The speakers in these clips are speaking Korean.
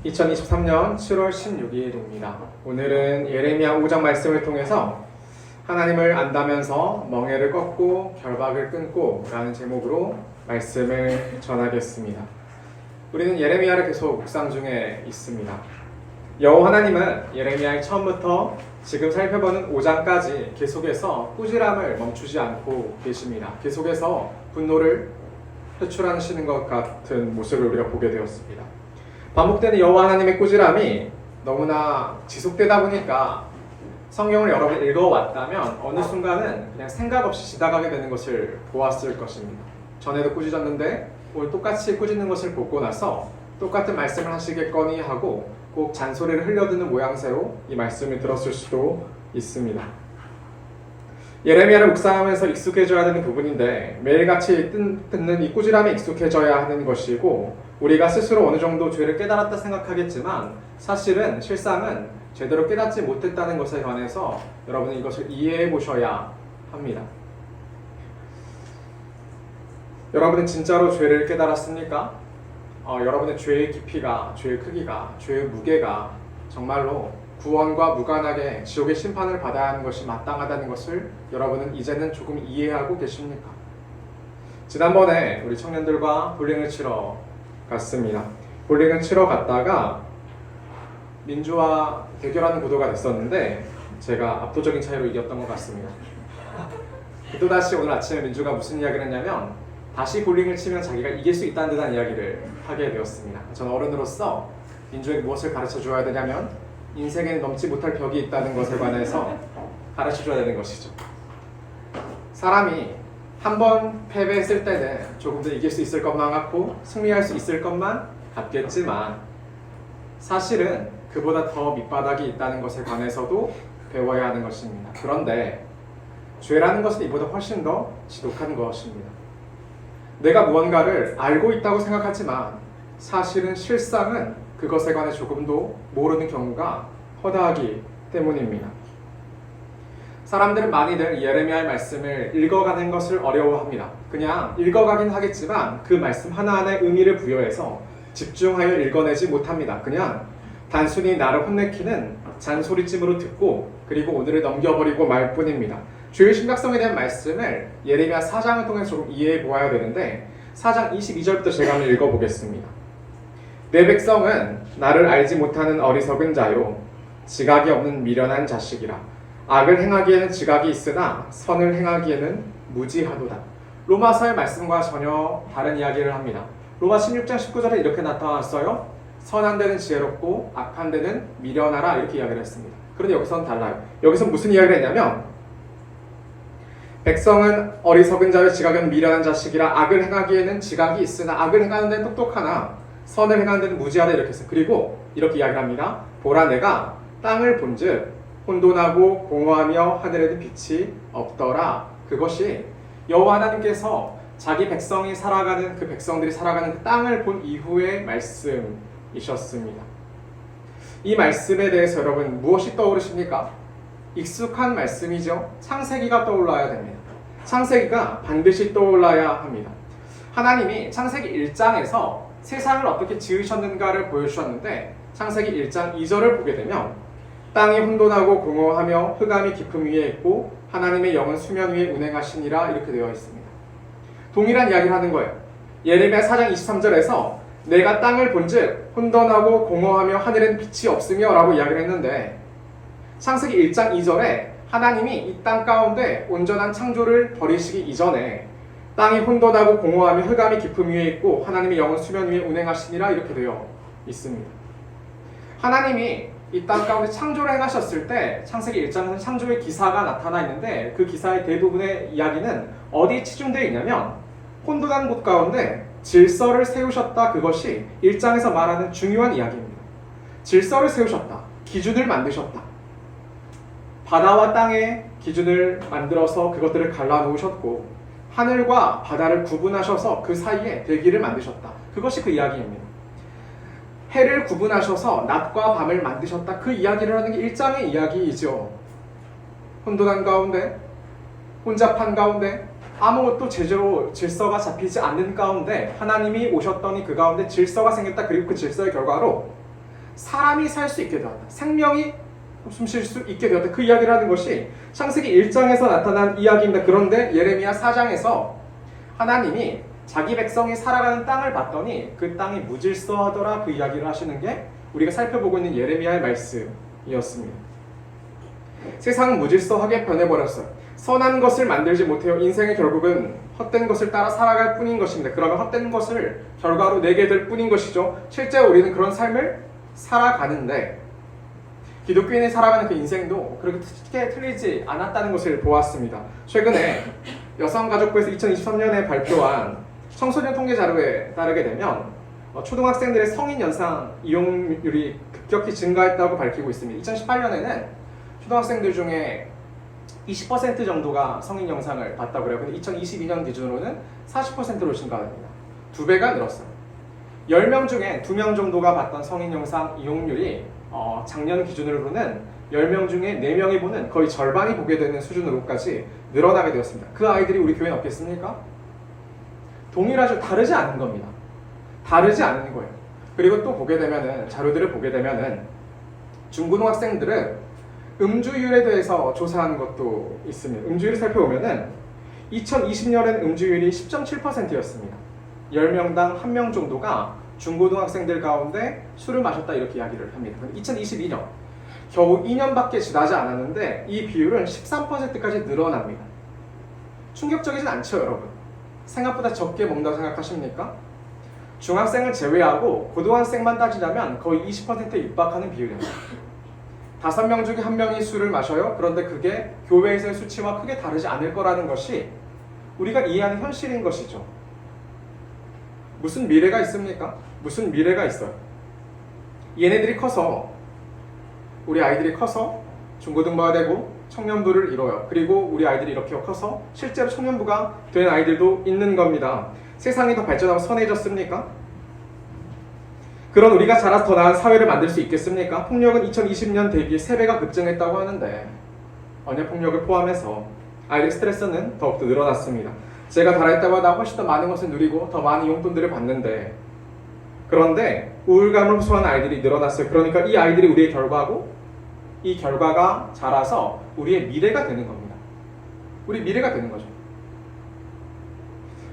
2023년 7월 16일입니다. 오늘은 예레미야 5장 말씀을 통해서 하나님을 안다면서 멍에를 꺾고 결박을 끊고 라는 제목으로 말씀을 전하겠습니다. 우리는 예레미야를 계속 묵상 중에 있습니다. 여호와 하나님은 예레미야의 처음부터 지금 살펴보는 5장까지 계속해서 꾸지람을 멈추지 않고 계십니다. 계속해서 분노를 표출하시는 것 같은 모습을 우리가 보게 되었습니다. 반복되는 여호와 하나님의 꾸지람이 너무나 지속되다 보니까 성경을 여러 번 읽어왔다면 어느 순간은 그냥 생각 없이 지나가게 되는 것을 보았을 것입니다. 전에도 꾸짖었는데 오늘 똑같이 꾸짖는 것을 보고 나서 똑같은 말씀을 하시겠거니 하고 꼭 잔소리를 흘려드는 모양새로 이 말씀을 들었을 수도 있습니다. 예레미야를 묵상하면서 익숙해져야 되는 부분인데 매일같이 듣는 이 꾸지람에 익숙해져야 하는 것이고 우리가 스스로 어느 정도 죄를 깨달았다 생각하겠지만 사실은 실상은 제대로 깨닫지 못했다는 것에 관해서 여러분은 이것을 이해해 보셔야 합니다. 여러분은 진짜로 죄를 깨달았습니까? 여러분의 죄의 깊이가, 죄의 크기가, 죄의 무게가 정말로 구원과 무관하게 지옥의 심판을 받아야 하는 것이 마땅하다는 것을 여러분은 이제는 조금 이해하고 계십니까? 지난번에 우리 청년들과 볼링을 치러 갔습니다. 볼링을 치러 갔다가 민주와 대결하는 구도가 됐었는데 제가 압도적인 차이로 이겼던 것 같습니다. 또다시 오늘 아침에 민주가 무슨 이야기를 했냐면 다시 볼링을 치면 자기가 이길 수 있다는 듯한 이야기를 하게 되었습니다. 저는 어른으로서 민주에게 무엇을 가르쳐 줘야 되냐면 인생에는 넘지 못할 벽이 있다는 것에 관해서 가르쳐 줘야 되는 것이죠. 사람이 한 번 패배했을 때는 조금 더 이길 수 있을 것만 같고 승리할 수 있을 것만 같겠지만 사실은 그보다 더 밑바닥이 있다는 것에 관해서도 배워야 하는 것입니다. 그런데 죄라는 것은 이보다 훨씬 더 지독한 것입니다. 내가 무언가를 알고 있다고 생각하지만 사실은 실상은 그것에 관해 조금도 모르는 경우가 허다하기 때문입니다. 사람들은 많이들 예레미야의 말씀을 읽어가는 것을 어려워합니다. 그냥 읽어가긴 하겠지만 그 말씀 하나하나의 의미를 부여해서 집중하여 읽어내지 못합니다. 그냥 단순히 나를 혼내키는 잔소리쯤으로 듣고 그리고 오늘을 넘겨버리고 말 뿐입니다. 죄의 심각성에 대한 말씀을 예레미야 4장을 통해서 조금 이해해 보아야 되는데 4장 22절부터 제가 한번 읽어보겠습니다. 내 백성은 나를 알지 못하는 어리석은 자요 지각이 없는 미련한 자식이라. 악을 행하기에는 지각이 있으나 선을 행하기에는 무지하도다. 로마서의 말씀과 전혀 다른 이야기를 합니다. 로마 16장 19절에 이렇게 나타났어요. 선한 데는 지혜롭고 악한 데는 미련하라 이렇게 이야기를 했습니다. 그런데 여기서는 달라요. 여기서 무슨 이야기를 했냐면 백성은 어리석은 자요 지각이 없는 미련한 자식이라. 악을 행하기에는 지각이 있으나 악을 행하는 데는 똑똑하나 선을 행하는 데는 무지하다 이렇게 했어요. 그리고 이렇게 이야기를 합니다. 보라 내가 땅을 본즉 혼돈하고 공허하며 하늘에는 빛이 없더라. 그것이 여호와 하나님께서 자기 백성이 살아가는 그 백성들이 살아가는 그 땅을 본 이후의 말씀이셨습니다. 이 말씀에 대해서 여러분 무엇이 떠오르십니까? 익숙한 말씀이죠. 창세기가 떠올라야 됩니다. 창세기가 반드시 떠올라야 합니다. 하나님이 창세기 1장에서 세상을 어떻게 지으셨는가를 보여주셨는데 창세기 1장 2절을 보게 되면 땅이 혼돈하고 공허하며 흑암이 깊음 위에 있고 하나님의 영은 수면 위에 운행하시니라 이렇게 되어 있습니다. 동일한 이야기를 하는 거예요. 예레미야 4장 23절에서 내가 땅을 본즉 혼돈하고 공허하며 하늘엔 빛이 없으며 라고 이야기를 했는데 창세기 1장 2절에 하나님이 이 땅 가운데 온전한 창조를 벌이시기 이전에 땅이 혼돈하고 공허하며 흑암이 깊음 위에 있고 하나님의 영은 수면 위에 운행하시니라 이렇게 되어 있습니다. 하나님이 이 땅 가운데 창조를 행하셨을 때 창세기 1장에는 창조의 기사가 나타나 있는데 그 기사의 대부분의 이야기는 어디에 치중되어 있냐면 혼돈한 곳 가운데 질서를 세우셨다. 그것이 1장에서 말하는 중요한 이야기입니다. 질서를 세우셨다. 기준을 만드셨다. 바다와 땅의 기준을 만들어서 그것들을 갈라놓으셨고 하늘과 바다를 구분하셔서 그 사이에 대기를 만드셨다. 그것이 그 이야기입니다. 해를 구분하셔서 낮과 밤을 만드셨다. 그 이야기를 하는 게 1장의 이야기이죠. 혼돈한 가운데, 혼잡한 가운데, 아무것도 제대로 질서가 잡히지 않는 가운데 하나님이 오셨더니 그 가운데 질서가 생겼다. 그리고 그 질서의 결과로 사람이 살 수 있게 되었다. 생명이 숨 쉴 수 있게 되었다. 그 이야기를 하는 것이 창세기 1장에서 나타난 이야기입니다. 그런데 예레미야 4장에서 하나님이 자기 백성이 살아가는 땅을 봤더니 그 땅이 무질서하더라, 그 이야기를 하시는 게 우리가 살펴보고 있는 예레미야의 말씀이었습니다. 세상은 무질서하게 변해버렸어요. 선한 것을 만들지 못해요. 인생의 결국은 헛된 것을 따라 살아갈 뿐인 것입니다. 그러면 헛된 것을 결과로 내게 될 뿐인 것이죠. 실제로 우리는 그런 삶을 살아가는데 기독교인이 살아가는 그 인생도 그렇게 크게 틀리지 않았다는 것을 보았습니다. 최근에 여성가족부에서 2023년에 발표한 청소년 통계 자료에 따르게 되면 초등학생들의 성인 영상 이용률이 급격히 증가했다고 밝히고 있습니다. 2018년에는 초등학생들 중에 20% 정도가 성인 영상을 봤다고 그래요. 근데 2022년 기준으로는 40%로 증가합니다. 2배가 늘었어요. 10명 중에 2명 정도가 봤던 성인 영상 이용률이 작년 기준으로는 10명 중에 4명이 보는 거의 절반이 보게 되는 수준으로까지 늘어나게 되었습니다. 그 아이들이 우리 교회는 없겠습니까? 동일하죠. 다르지 않은 겁니다. 다르지 않은 거예요. 그리고 또 보게 되면은, 자료들을 보게 되면은 중고등학생들은 음주율에 대해서 조사한 것도 있습니다. 음주율을 살펴보면은 2020년엔 음주율이 10.7%였습니다. 10명당 1명 정도가 중고등학생들 가운데 술을 마셨다, 이렇게 이야기를 합니다. 2022년 겨우 2년밖에 지나지 않았는데 이 비율은 13%까지 늘어납니다. 충격적이진 않죠, 여러분? 생각보다 적게 먹는다고 생각하십니까? 중학생을 제외하고 고등학생만 따지자면 거의 20%에 육박하는 비율입니다. 5명 중에 1명이 술을 마셔요. 그런데 그게 교회에서의 수치와 크게 다르지 않을 거라는 것이 우리가 이해하는 현실인 것이죠. 무슨 미래가 있습니까? 무슨 미래가 있어요? 얘네들이 커서, 우리 아이들이 커서 중고등부가 되고 청년부를 이뤄요. 그리고 우리 아이들이 이렇게 커서 실제로 청년부가 된 아이들도 있는 겁니다. 세상이 더 발전하고 선해졌습니까? 그런 우리가 자라서 더 나은 사회를 만들 수 있겠습니까? 폭력은 2020년 대비 3배가 급증했다고 하는데 언어폭력을 포함해서 아이들 스트레스는 더욱더 늘어났습니다. 제가 달아있을 때마다 훨씬 더 많은 것을 누리고 더 많은 용돈들을 받는데, 그런데 우울감을 호소하는 아이들이 늘어났어요. 그러니까 이 아이들이 우리의 결과고 이 결과가 자라서 우리의 미래가 되는 겁니다. 우리 미래가 되는 거죠.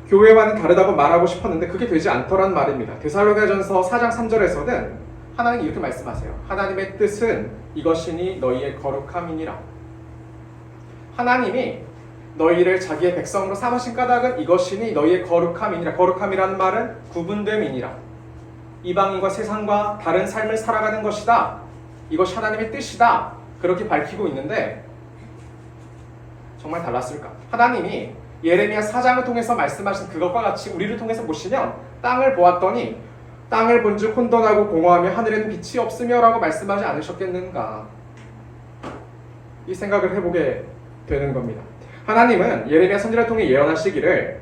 교회와는 다르다고 말하고 싶었는데 그게 되지 않더란 말입니다. 데살로니가전서 4장 3절에서는 하나님이 이렇게 말씀하세요. 하나님의 뜻은 이것이니 너희의 거룩함이니라. 하나님이 너희를 자기의 백성으로 삼으신 까닭은 이것이니 너희의 거룩함이니라. 거룩함이라는 말은 구분됨이니라. 이방인과 세상과 다른 삶을 살아가는 것이다. 이것이 하나님의 뜻이다. 그렇게 밝히고 있는데 정말 달랐을까? 하나님이 예레미야 4장을 통해서 말씀하신 그것과 같이 우리를 통해서 보시면 땅을 보았더니 땅을 본즉 혼돈하고 공허하며 하늘에는 빛이 없으며 라고 말씀하지 않으셨겠는가? 이 생각을 해보게 되는 겁니다. 하나님은 예레미야 선지자를 통해 예언하시기를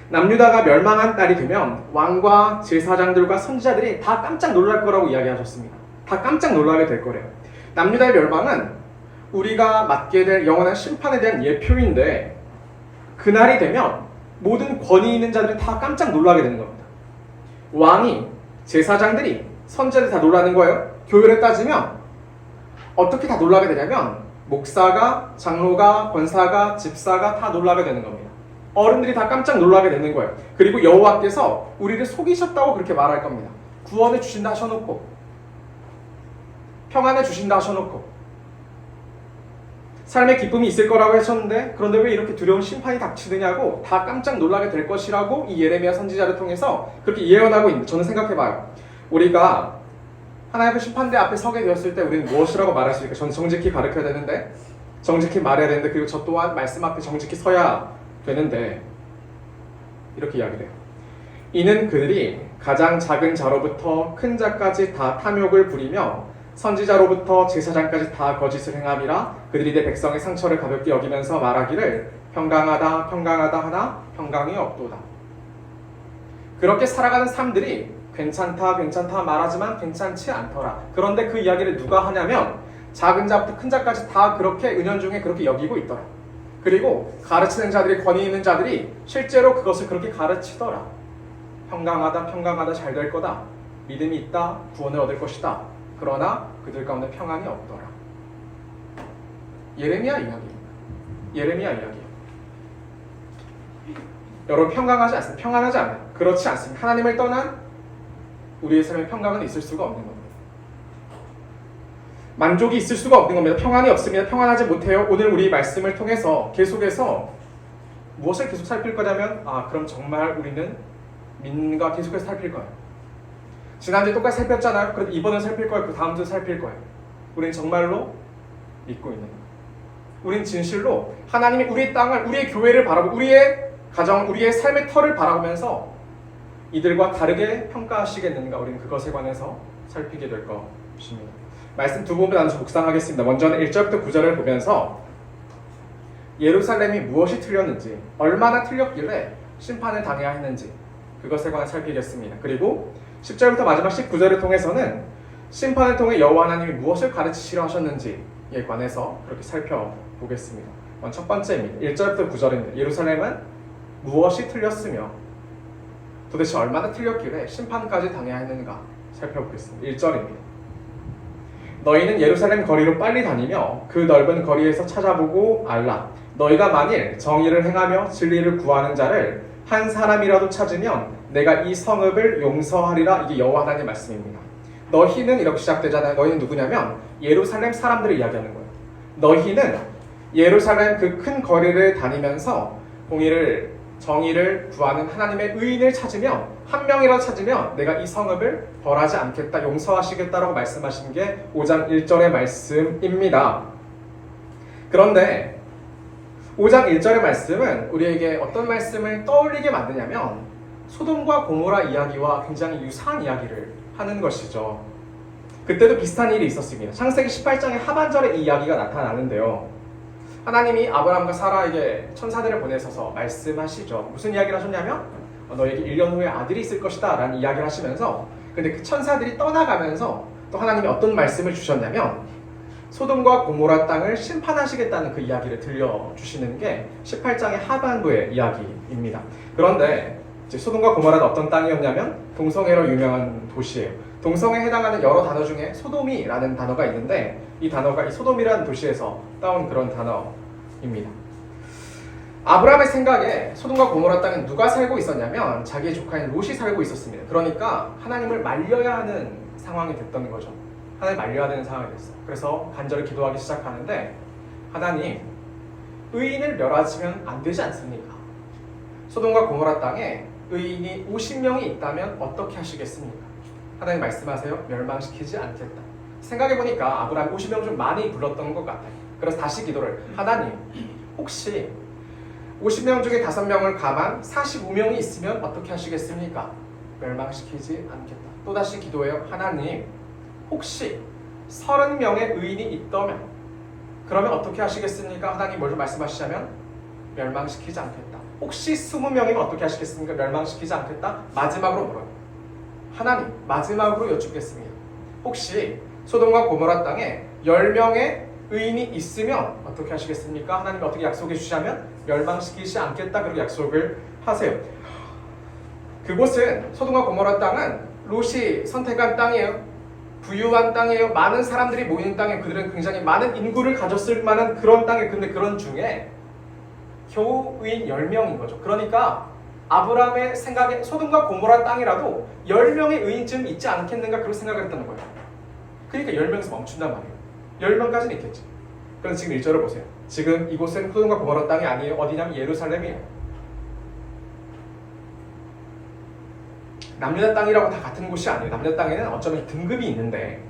남유다가 멸망한 날이 되면 왕과 제사장들과 선지자들이 다 깜짝 놀랄 거라고 이야기하셨습니다. 다 깜짝 놀라게 될 거래요. 남유다의 멸망은 우리가 맞게 될 영원한 심판에 대한 예표인데 그날이 되면 모든 권위 있는 자들이 다 깜짝 놀라게 되는 겁니다. 왕이, 제사장들이, 선지자들이 다 놀라는 거예요. 교회를 따지면 어떻게 다 놀라게 되냐면 목사가, 장로가, 권사가, 집사가 다 놀라게 되는 겁니다. 어른들이 다 깜짝 놀라게 되는 거예요. 그리고 여호와께서 우리를 속이셨다고 그렇게 말할 겁니다. 구원을 주신다 하셔놓고 평안을 주신다 하셔놓고 삶의 기쁨이 있을 거라고 하셨는데 그런데 왜 이렇게 두려운 심판이 닥치느냐고 다 깜짝 놀라게 될 것이라고 이 예레미야 선지자를 통해서 그렇게 예언하고 있는데, 저는 생각해봐요. 우리가 하나님의 심판대 앞에 서게 되었을 때 우리는 무엇이라고 말할 수 있을까? 저는 정직히 가르쳐야 되는데, 정직히 말해야 되는데, 그리고 저 또한 말씀 앞에 정직히 서야 되는데 이렇게 이야기해요. 이는 그들이 가장 작은 자로부터 큰 자까지 다 탐욕을 부리며 선지자로부터 제사장까지 다 거짓을 행함이라. 그들이 내 백성의 상처를 가볍게 여기면서 말하기를 평강하다 평강하다 하나 평강이 없도다. 그렇게 살아가는 사람들이 괜찮다 괜찮다 말하지만 괜찮지 않더라. 그런데 그 이야기를 누가 하냐면 작은 자부터 큰 자까지 다 그렇게 은연중에 그렇게 여기고 있더라. 그리고 가르치는 자들이, 권위 있는 자들이 실제로 그것을 그렇게 가르치더라. 평강하다 평강하다 잘 될 거다. 믿음이 있다, 구원을 얻을 것이다. 그러나 그들 가운데 평안이 없더라. 예레미야 이야기입니다. 예레미야 이야기. 여러분 평강하지 않습니다. 평안하지 않아요. 그렇지 않습니다. 하나님을 떠난 우리의 삶에 평강은 있을 수가 없는 겁니다. 만족이 있을 수가 없는 겁니다. 평안이 없습니다. 평안하지 못해요. 오늘 우리 말씀을 통해서 계속해서 무엇을 계속 살필 거냐면 그럼 정말 우리는 믿는가 계속해서 살필 거예요. 지난주에 똑같이 살폈잖아요. 그럼 이번은 살필 거예요. 그 다음 주 살필 거예요. 우리는 정말로 믿고 있는 거예요. 우리는 진실로 하나님이 우리의 땅을, 우리의 교회를 바라보고 우리의 가정, 우리의 삶의 터를 바라보면서 이들과 다르게 평가하시겠는가, 우리는 그것에 관해서 살피게 될 것입니다. 말씀 두 부분 나눠서 묵상하겠습니다. 먼저는 1절부터 9절을 보면서 예루살렘이 무엇이 틀렸는지, 얼마나 틀렸길래 심판을 당해야 했는지 그것에 관해 살피겠습니다. 그리고 10절부터 마지막 19절을 통해서는 심판을 통해 여호와 하나님이 무엇을 가르치시려 하셨는지에 관해서 그렇게 살펴보겠습니다. 첫 번째입니다. 1절부터 9절입니다. 예루살렘은 무엇이 틀렸으며 도대체 얼마나 틀렸길래 심판까지 당해야 했는가 살펴보겠습니다. 1절입니다. 너희는 예루살렘 거리로 빨리 다니며 그 넓은 거리에서 찾아보고 알라. 너희가 만일 정의를 행하며 진리를 구하는 자를 한 사람이라도 찾으면 내가 이 성읍을 용서하리라. 이게 여호와 하나님의 말씀입니다. 너희는 이렇게 시작되잖아요. 너희는 누구냐면 예루살렘 사람들을 이야기하는 거예요. 너희는 예루살렘 그 큰 거리를 다니면서 정의를 구하는 하나님의 의인을 찾으면, 한 명이라도 찾으면 내가 이 성읍을 벌하지 않겠다, 용서하시겠다라고 말씀하신 게 5장 1절의 말씀입니다. 그런데 5장 1절의 말씀은 우리에게 어떤 말씀을 떠올리게 만드냐면 소돔과 고모라 이야기와 굉장히 유사한 이야기를 하는 것이죠. 그때도 비슷한 일이 있었습니다. 창세기 18장의 하반절에 이 이야기가 나타나는데요. 하나님이 아브라함과 사라에게 천사들을 보내셔서 말씀하시죠. 무슨 이야기를 하셨냐면 너에게 1년 후에 아들이 있을 것이다 라는 이야기를 하시면서, 근데 그 천사들이 떠나가면서 또 하나님이 어떤 말씀을 주셨냐면 소돔과 고모라 땅을 심판하시겠다는 그 이야기를 들려주시는 게 18장의 하반부의 이야기입니다. 그런데 이제 소돔과 고모라는 어떤 땅이었냐면 동성애로 유명한 도시예요. 동성애에 해당하는 여러 단어 중에 소돔이라는 단어가 있는데 이 단어가 이 소돔이라는 도시에서 따온 그런 단어입니다. 아브라함의 생각에 소돔과 고모라 땅은 누가 살고 있었냐면 자기의 조카인 롯이 살고 있었습니다. 그러니까 하나님을 말려야 하는 상황이 됐던 거죠. 하나님 말려야 되는 상황이 됐어요. 그래서 간절히 기도하기 시작하는데, 하나님, 의인을 멸하시면 안 되지 않습니까? 소돔과 고모라 땅에 의인이 50명이 있다면 어떻게 하시겠습니까? 하나님 말씀하세요. 멸망시키지 않겠다. 생각해보니까 아브라함 50명 좀 많이 불렀던 것 같아요. 그래서 다시 기도를, 하나님, 혹시 50명 중에 5명을 감한 45명이 있으면 어떻게 하시겠습니까? 멸망시키지 않겠다. 또다시 기도해요. 하나님, 혹시 30명의 의인이 있다면 그러면 어떻게 하시겠습니까? 하나님 뭘 말씀하시자면 멸망시키지 않겠다. 혹시 20명이면 어떻게 하시겠습니까? 멸망시키지 않겠다. 마지막으로 물어요. 하나님, 마지막으로 여쭙겠습니다. 혹시 소돔과 고모라 땅에 10명의 의인이 있으면 어떻게 하시겠습니까? 하나님이 어떻게 약속해 주시자면 멸망시키지 않겠다. 그리고 약속을 하세요. 그곳은, 소돔과 고모라 땅은 롯이 선택한 땅이에요. 부유한 땅이에요. 많은 사람들이 모이는 땅이에요. 그들은 굉장히 많은 인구를 가졌을 만한 그런 땅이에요. 근데 그런 중에 겨우 의인 10명인 거죠. 그러니까 아브라함의 생각에 소돔과 고모라 땅이라도 10명의 의인쯤 있지 않겠는가, 그렇게 생각을 했다는 거예요. 그러니까 10명에서 멈춘단 말이에요. 10명까지는 있겠지. 그런데 지금 1절을 보세요. 지금 이곳은 소돔과 고모라 땅이 아니에요. 어디냐면 예루살렘이에요. 남유다 땅이라고 다 같은 곳이 아니에요. 남유다 땅에는 어쩌면 등급이 있는데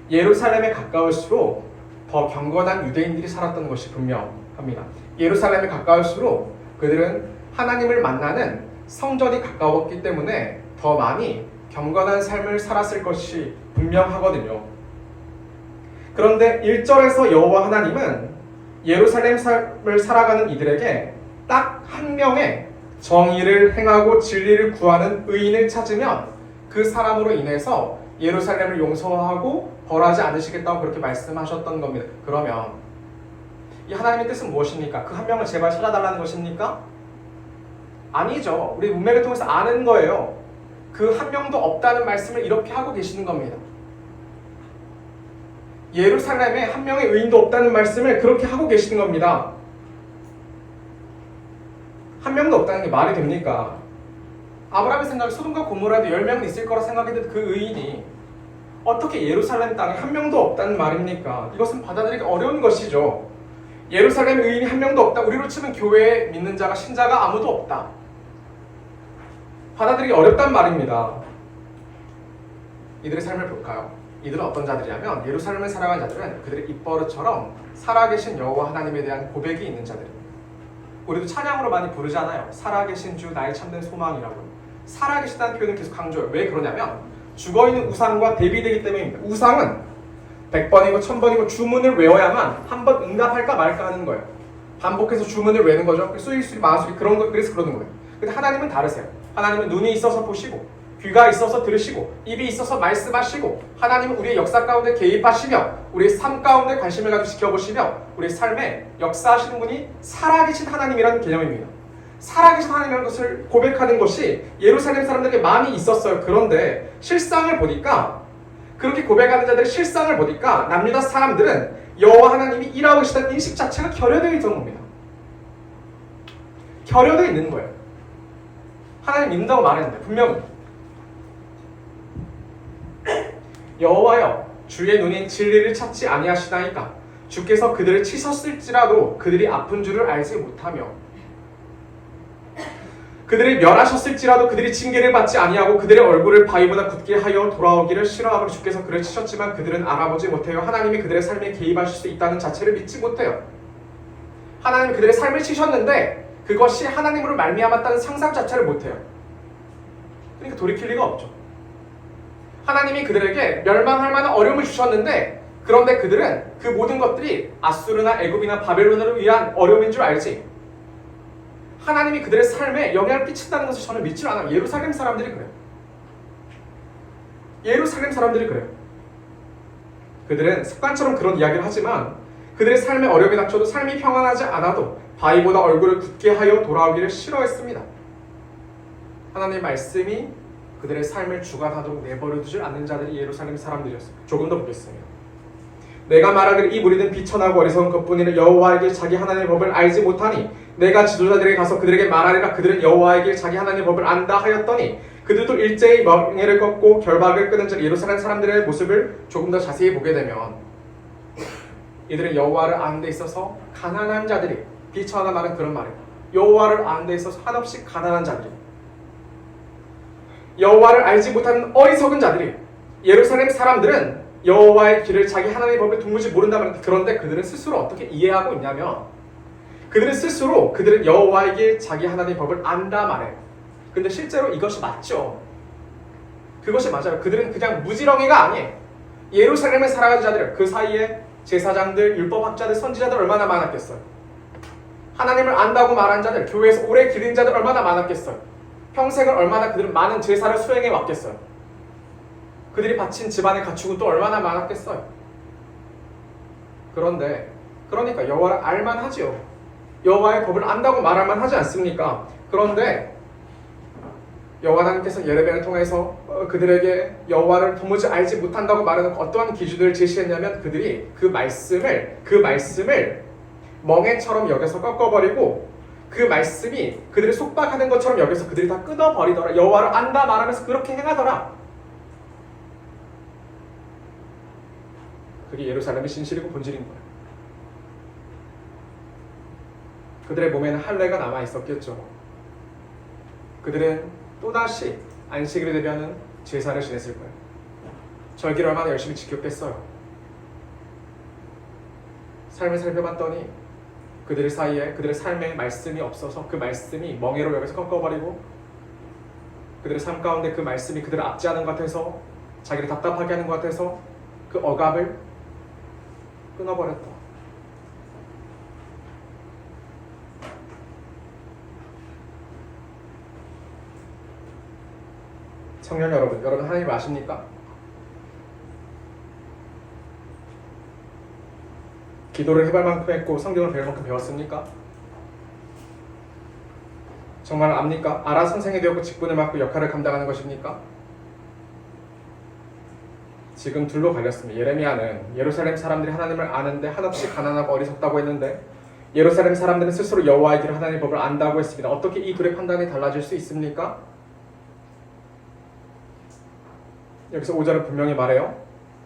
예루살렘에 가까울수록 더 경건한 유대인들이 살았던 것이 분명합니다. 예루살렘에 가까울수록 그들은 하나님을 만나는 성전이 가까웠기 때문에 더 많이 경건한 삶을 살았을 것이 분명하거든요. 그런데 1절에서 여호와 하나님은 예루살렘 삶을 살아가는 이들에게 딱 한 명의 정의를 행하고 진리를 구하는 의인을 찾으면 그 사람으로 인해서 예루살렘을 용서하고 벌하지 않으시겠다고 그렇게 말씀하셨던 겁니다. 그러면 이 하나님의 뜻은 무엇입니까? 그 한 명을 제발 찾아달라는 것입니까? 아니죠. 우리 문맥을 통해서 아는 거예요. 그 한 명도 없다는 말씀을 이렇게 하고 계시는 겁니다. 예루살렘에 한 명의 의인도 없다는 말씀을 그렇게 하고 계시는 겁니다. 한 명도 없다는 게 말이 됩니까? 아브라함의 생각에 소돔과 고모라도 10명은 있을 거라 생각했던 그 의인이 어떻게 예루살렘 땅에 한 명도 없다는 말입니까? 이것은 받아들이기 어려운 것이죠. 예루살렘 의인이 한 명도 없다. 우리로 치면 교회에 믿는 자가 신자가 아무도 없다. 받아들이기 어렵단 말입니다. 이들의 삶을 볼까요? 이들은 어떤 자들이냐면 예루살렘을 살아간 자들은 그들의 입버릇처럼 살아계신 여호와 하나님에 대한 고백이 있는 자들입니다. 우리도 찬양으로 많이 부르잖아요. 살아계신 주 나의 참된 소망이라고. 살아계시다는 표현을 계속 강조해요. 왜 그러냐면 죽어있는 우상과 대비되기 때문입니다. 우상은 100번이고 1000번이고 주문을 외워야만 한 번 응답할까 말까 하는 거예요. 반복해서 주문을 외는 거죠. 수일수리 마수리 그런 거 그래서 그러는 거예요. 근데 하나님은 다르세요. 하나님은 눈이 있어서 보시고 귀가 있어서 들으시고 입이 있어서 말씀하시고 하나님은 우리의 역사 가운데 개입하시며 우리의 삶 가운데 관심을 가지고 지켜보시며 우리의 삶에 역사하시는 분이 살아계신 하나님이라는 개념입니다. 살아계신 하나님이라는 것을 고백하는 것이 예루살렘 사람들에게 많이 있었어요. 그런데 실상을 보니까 그렇게 고백하는 자들의 실상을 보니까 남유다 사람들은 여호와 하나님이 일하고 계시다는 인식 자체가 결여되어 있던 겁니다. 결여되어 있는 거예요. 하나님 믿는다고 말했는데 분명히 여호와여 주의 눈이 진리를 찾지 아니하시나이까 주께서 그들을 치셨을지라도 그들이 아픈 줄을 알지 못하며 그들을 멸하셨을지라도 그들이 징계를 받지 아니하고 그들의 얼굴을 바위보다 굳게 하여 돌아오기를 싫어하고 주께서 그를 치셨지만 그들은 알아보지 못해요. 하나님이 그들의 삶에 개입하실 수 있다는 자체를 믿지 못해요. 하나님이 그들의 삶을 치셨는데 그것이 하나님으로 말미암았다는 상상 자체를 못해요. 그러니까 돌이킬 리가 없죠. 하나님이 그들에게 멸망할 만한 어려움을 주셨는데 그런데 그들은 그 모든 것들이 아수르나 애굽이나 바벨론을 위한 어려움인 줄 알지 하나님이 그들의 삶에 영향을 끼친다는 것을 저는 믿지 않아요. 예루살렘 사람들이 그래요. 예루살렘 사람들이 그래요. 그들은 습관처럼 그런 이야기를 하지만 그들의 삶에 어려움이 닥쳐도 삶이 평안하지 않아도 바위보다 얼굴을 굳게 하여 돌아오기를 싫어했습니다. 하나님의 말씀이 그들의 삶을 주관하도록 내버려두지 않는 자들이 예루살렘 사람들이었어요. 조금 더 보겠습니다. 내가 말하기를 이 무리는 비천하고 어리석은 것뿐이라 여호와에게 자기 하나님의 법을 알지 못하니 내가 지도자들에게 가서 그들에게 말하리라 그들은 여호와에게 자기 하나님의 법을 안다 하였더니 그들도 일제히 명예를 꺾고 결박을 끊은 즉 예루살렘 사람들의 모습을 조금 더 자세히 보게 되면 이들은 여호와를 아는 데 있어서 가난한 자들이 비천하다 말은 그런 말이에요. 여호와를 아는 데 있어서 한없이 가난한 자들이 여호와를 알지 못하는 어리석은 자들이 예루살렘 사람들은 여호와의 길을 자기 하나님의 법을 도무지 모른다면 그런데 그들은 스스로 어떻게 이해하고 있냐면 그들은 스스로 그들은 여호와의 길 자기 하나님의 법을 안다 말해요. 근데 실제로 이것이 맞죠. 그것이 맞아요. 그들은 그냥 무지렁이가 아니에요. 예루살렘에 살아가는 자들 그 사이에 제사장들, 율법학자들, 선지자들 얼마나 많았겠어요. 하나님을 안다고 말한 자들 교회에서 오래 기른 자들 얼마나 많았겠어요. 평생을 얼마나 그들은 많은 제사를 수행해 왔겠어요. 그들이 바친 집안의 가축은 또 얼마나 많았겠어요. 그러니까 여호와를 알만하지요. 여호와의 법을 안다고 말할만 하지 않습니까? 그런데 여호와 하나님께서 예레미야를 통해서 그들에게 여호와를 도무지 알지 못한다고 말하는 어떠한 기준을 제시했냐면 그들이 그 말씀을 멍에처럼 여겨서 꺾어버리고 그 말씀이 그들을 속박하는 것처럼 여겨서 그들이 다 끊어버리더라. 여호와를 안다 말하면서 그렇게 행하더라. 그게 예루살렘의 진실이고 본질인 거예요. 그들의 몸에는 할례가 남아있었겠죠. 그들은 또다시 안식일이 되면 제사를 지냈을 거예요. 절기를 얼마나 열심히 지켰겠어요. 삶을 살펴봤더니 그들 사이에 그들의 삶에 말씀이 없어서 그 말씀이 멍에로 여기서 꺾어버리고 그들의 삶 가운데 그 말씀이 그들을 압제하는 것 같아서 자기를 답답하게 하는 것 같아서 그 억압을 끊어버렸다. 청년 여러분 하나님 아십니까? 기도를 해볼 만큼 했고 성경을 배울 만큼 배웠습니까? 정말 압니까? 알아 선생이 되었고 직분을 맡고 역할을 감당하는 것입니까? 지금 둘로 갈렸습니다. 예레미야는 예루살렘 사람들이 하나님을 아는데 한없이 가난하고 어리석다고 했는데 예루살렘 사람들은 스스로 여호와의 길을 하나님의 법을 안다고 했습니다. 어떻게 이 둘의 판단이 달라질 수 있습니까? 여기서 5절은 분명히 말해요.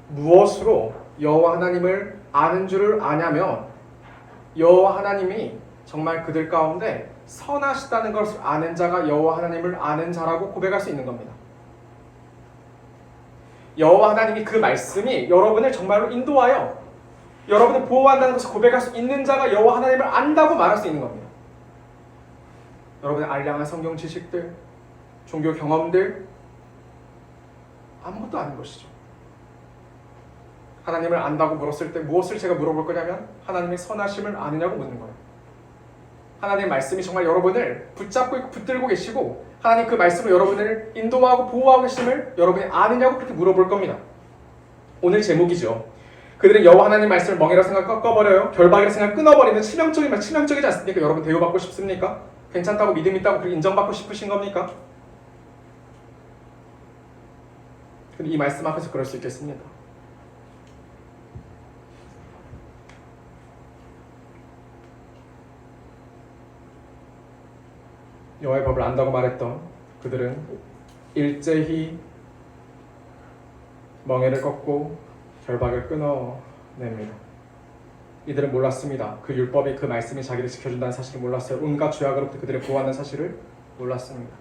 무엇으로 여호와 하나님을 아는 줄을 아냐면 여호와 하나님이 정말 그들 가운데 선하시다는 것을 아는 자가 여호와 하나님을 아는 자라고 고백할 수 있는 겁니다. 여호와 하나님이 그 말씀이 여러분을 정말로 인도하여 여러분을 보호한다는 것을 고백할 수 있는 자가 여호와 하나님을 안다고 말할 수 있는 겁니다. 여러분의 알량한 성경 지식들, 종교 경험들 아무것도 아닌 것이죠. 하나님을 안다고 물었을 때 무엇을 제가 물어볼 거냐면 하나님의 선하심을 아느냐고 묻는 거예요. 하나님의 말씀이 정말 여러분을 붙잡고 있고 붙들고 계시고 하나님 그 말씀으로 여러분을 인도하고 보호하고 계심을 여러분이 아느냐고 그렇게 물어볼 겁니다. 오늘 제목이죠. 그들은 여호와 하나님 말씀을 멍이라고 생각 꺾어버려요. 결박이라고 생각 끊어버리는 치명적이지 않습니까? 여러분 대우받고 싶습니까? 괜찮다고 믿음 있다고 그렇게 인정받고 싶으신 겁니까? 근데 이 말씀 앞에서 그럴 수 있겠습니다. 여호와의 법을 안다고 말했던 그들은 일제히 멍에를 꺾고 결박을 끊어냅니다. 이들은 몰랐습니다. 그 율법이 그 말씀이 자기를 지켜준다는 사실을 몰랐어요. 온갖 죄악으로부터 그들을 보호하는 사실을 몰랐습니다.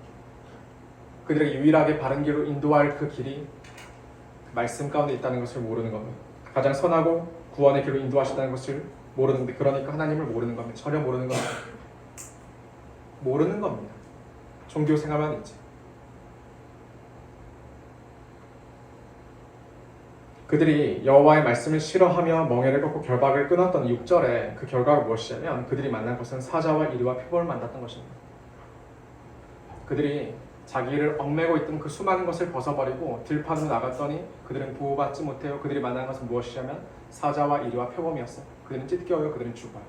그들에게 유일하게 바른 길로 인도할 그 길이 말씀 가운데 있다는 것을 모르는 겁니다. 가장 선하고 구원의 길로 인도하신다는 것을 모르는데 그러니까 하나님을 모르는 겁니다. 전혀 모르는 겁니다. 모르는 겁니다. 종교 생활만 있지. 그들이 여호와의 말씀을 싫어하며 멍에를 꺾고 결박을 끊었던 6절에 그 결과가 무엇이냐면 그들이 만난 것은 사자와 이리와 표범을 만났던 것입니다. 그들이 자기를 얽매고 있던 그 수많은 것을 벗어버리고 들판으로 나갔더니 그들은 보호받지 못해요. 그들이 만난 것은 무엇이냐면 사자와 이리와 표범이었어요. 그들은 찢겨요. 그들은 죽어요.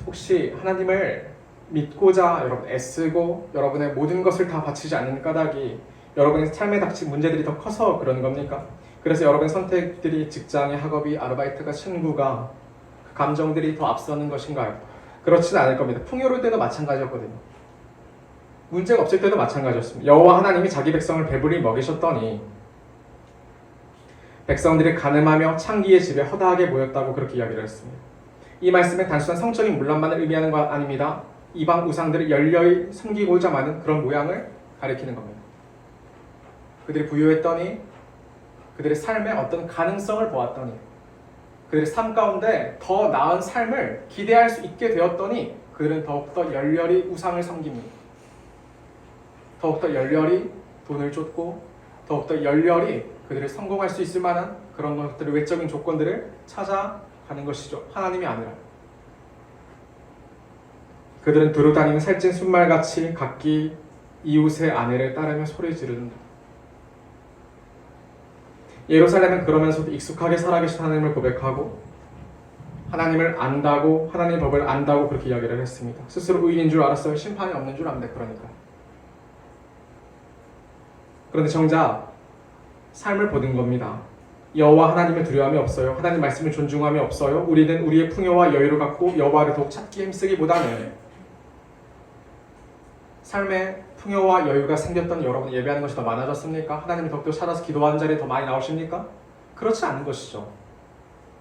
혹시 하나님을 믿고자 여러분 애쓰고 여러분의 모든 것을 다 바치지 않는 까닭이 여러분의 삶에 닥친 문제들이 더 커서 그런 겁니까? 그래서 여러분의 선택들이 직장의 학업이 아르바이트가 친구가 그 감정들이 더 앞서는 것인가요? 그렇지는 않을 겁니다. 풍요로울 때도 마찬가지였거든요. 문제가 없을 때도 마찬가지였습니다. 여호와 하나님이 자기 백성을 배불리 먹이셨더니 백성들이 가늠하며 창기의 집에 허다하게 모였다고 그렇게 이야기를 했습니다. 이 말씀은 단순한 성적인 문란만을 의미하는 것 아닙니다. 이방 우상들을 열렬히 섬기고자 하는 그런 모양을 가리키는 겁니다. 그들이 부유했더니 그들의 삶에 어떤 가능성을 보았더니 그들의 삶 가운데 더 나은 삶을 기대할 수 있게 되었더니 그들은 더욱더 열렬히 우상을 섬깁니다. 더욱더 열렬히 돈을 쫓고 더욱더 열렬히 그들이 성공할 수 있을 만한 그런 것들의 외적인 조건들을 찾아가는 것이죠. 하나님이 아니라. 그들은 두루 다니는 살찐 순말같이 각기 이웃의 아내를 따르며 소리 지른다. 예루살렘은 그러면서도 익숙하게 살아계신 하나님을 고백하고 하나님을 안다고 하나님의 법을 안다고 그렇게 이야기를 했습니다. 스스로 의인인 줄 알았어요. 심판이 없는 줄 안다. 그러니까. 그런데 정작 삶을 보는 겁니다. 여호와 하나님을 두려움이 없어요. 하나님 말씀을 존중함이 없어요. 우리는 우리의 풍요와 여유를 갖고 여호와를 더욱 찾기 힘쓰기보다는 삶에 풍요와 여유가 생겼던 여러분이 예배하는 것이 더 많아졌습니까? 하나님을 더욱더 찾아서 기도하는 자리에 더 많이 나오십니까? 그렇지 않은 것이죠.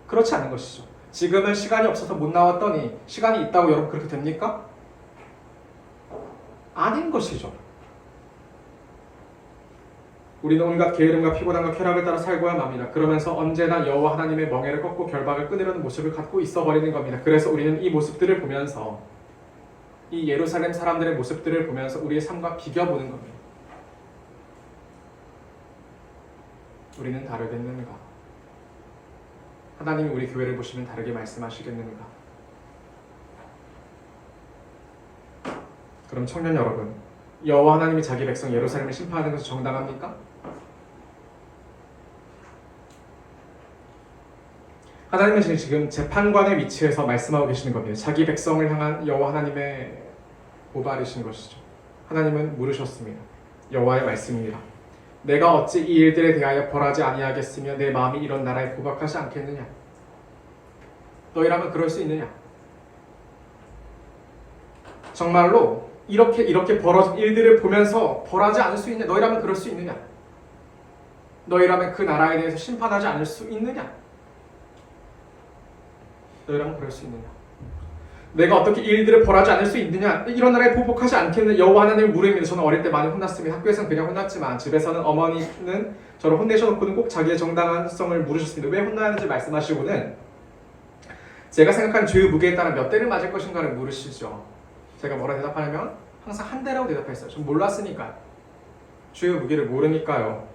그렇지 않은 것이죠. 지금은 시간이 없어서 못 나왔더니 시간이 있다고 여러분 그렇게 됩니까? 아닌 것이죠. 우리는 온갖 게으름과 피곤함과 쾌락을 따라 살고야 맙니다. 그러면서 언제나 여호와 하나님의 멍에를 꺾고 결박을 끊으려는 모습을 갖고 있어버리는 겁니다. 그래서 우리는 이 모습들을 보면서 이 예루살렘 사람들의 모습들을 보면서 우리의 삶과 비교해보는 겁니다. 우리는 다르겠는가? 하나님이 우리 교회를 보시면 다르게 말씀하시겠는가? 그럼 청년 여러분, 여호와 하나님이 자기 백성 예루살렘을 심판하는 것이 정당합니까? 하나님은 지금 재판관의 위치에서 말씀하고 계시는 겁니다. 자기 백성을 향한 여호와 하나님의 고발이신 것이죠. 하나님은 물으셨습니다. 여호와의 말씀입니다. 내가 어찌 이 일들에 대하여 벌하지 아니하겠으며 내 마음이 이런 나라에 포박하지 않겠느냐? 너희라면 그럴 수 있느냐? 정말로 이렇게 벌어진 일들을 보면서 벌하지 않을 수 있느냐? 너희라면 그럴 수 있느냐? 너희라면 그 나라에 대해서 심판하지 않을 수 있느냐? 너희라면 그럴 수 있느냐? 내가 어떻게 이 일들을 벌하지 않을 수 있느냐? 이런 나라에 보복하지 않겠느냐? 여호와 하나님을 물으입니다. 저는 어릴 때 많이 혼났습니다. 학교에서는 그냥 혼났지만 집에서는 어머니는 저를 혼내셔놓고는 꼭 자기의 정당성을 물으셨습니다. 왜 혼나야 하는지 말씀하시고는 제가 생각하는 죄의 무게에 따라 몇 대를 맞을 것인가를 물으시죠. 제가 뭐라 대답하냐면 항상 한 대라고 대답했어요. 전 몰랐으니까. 죄의 무게를 모르니까요.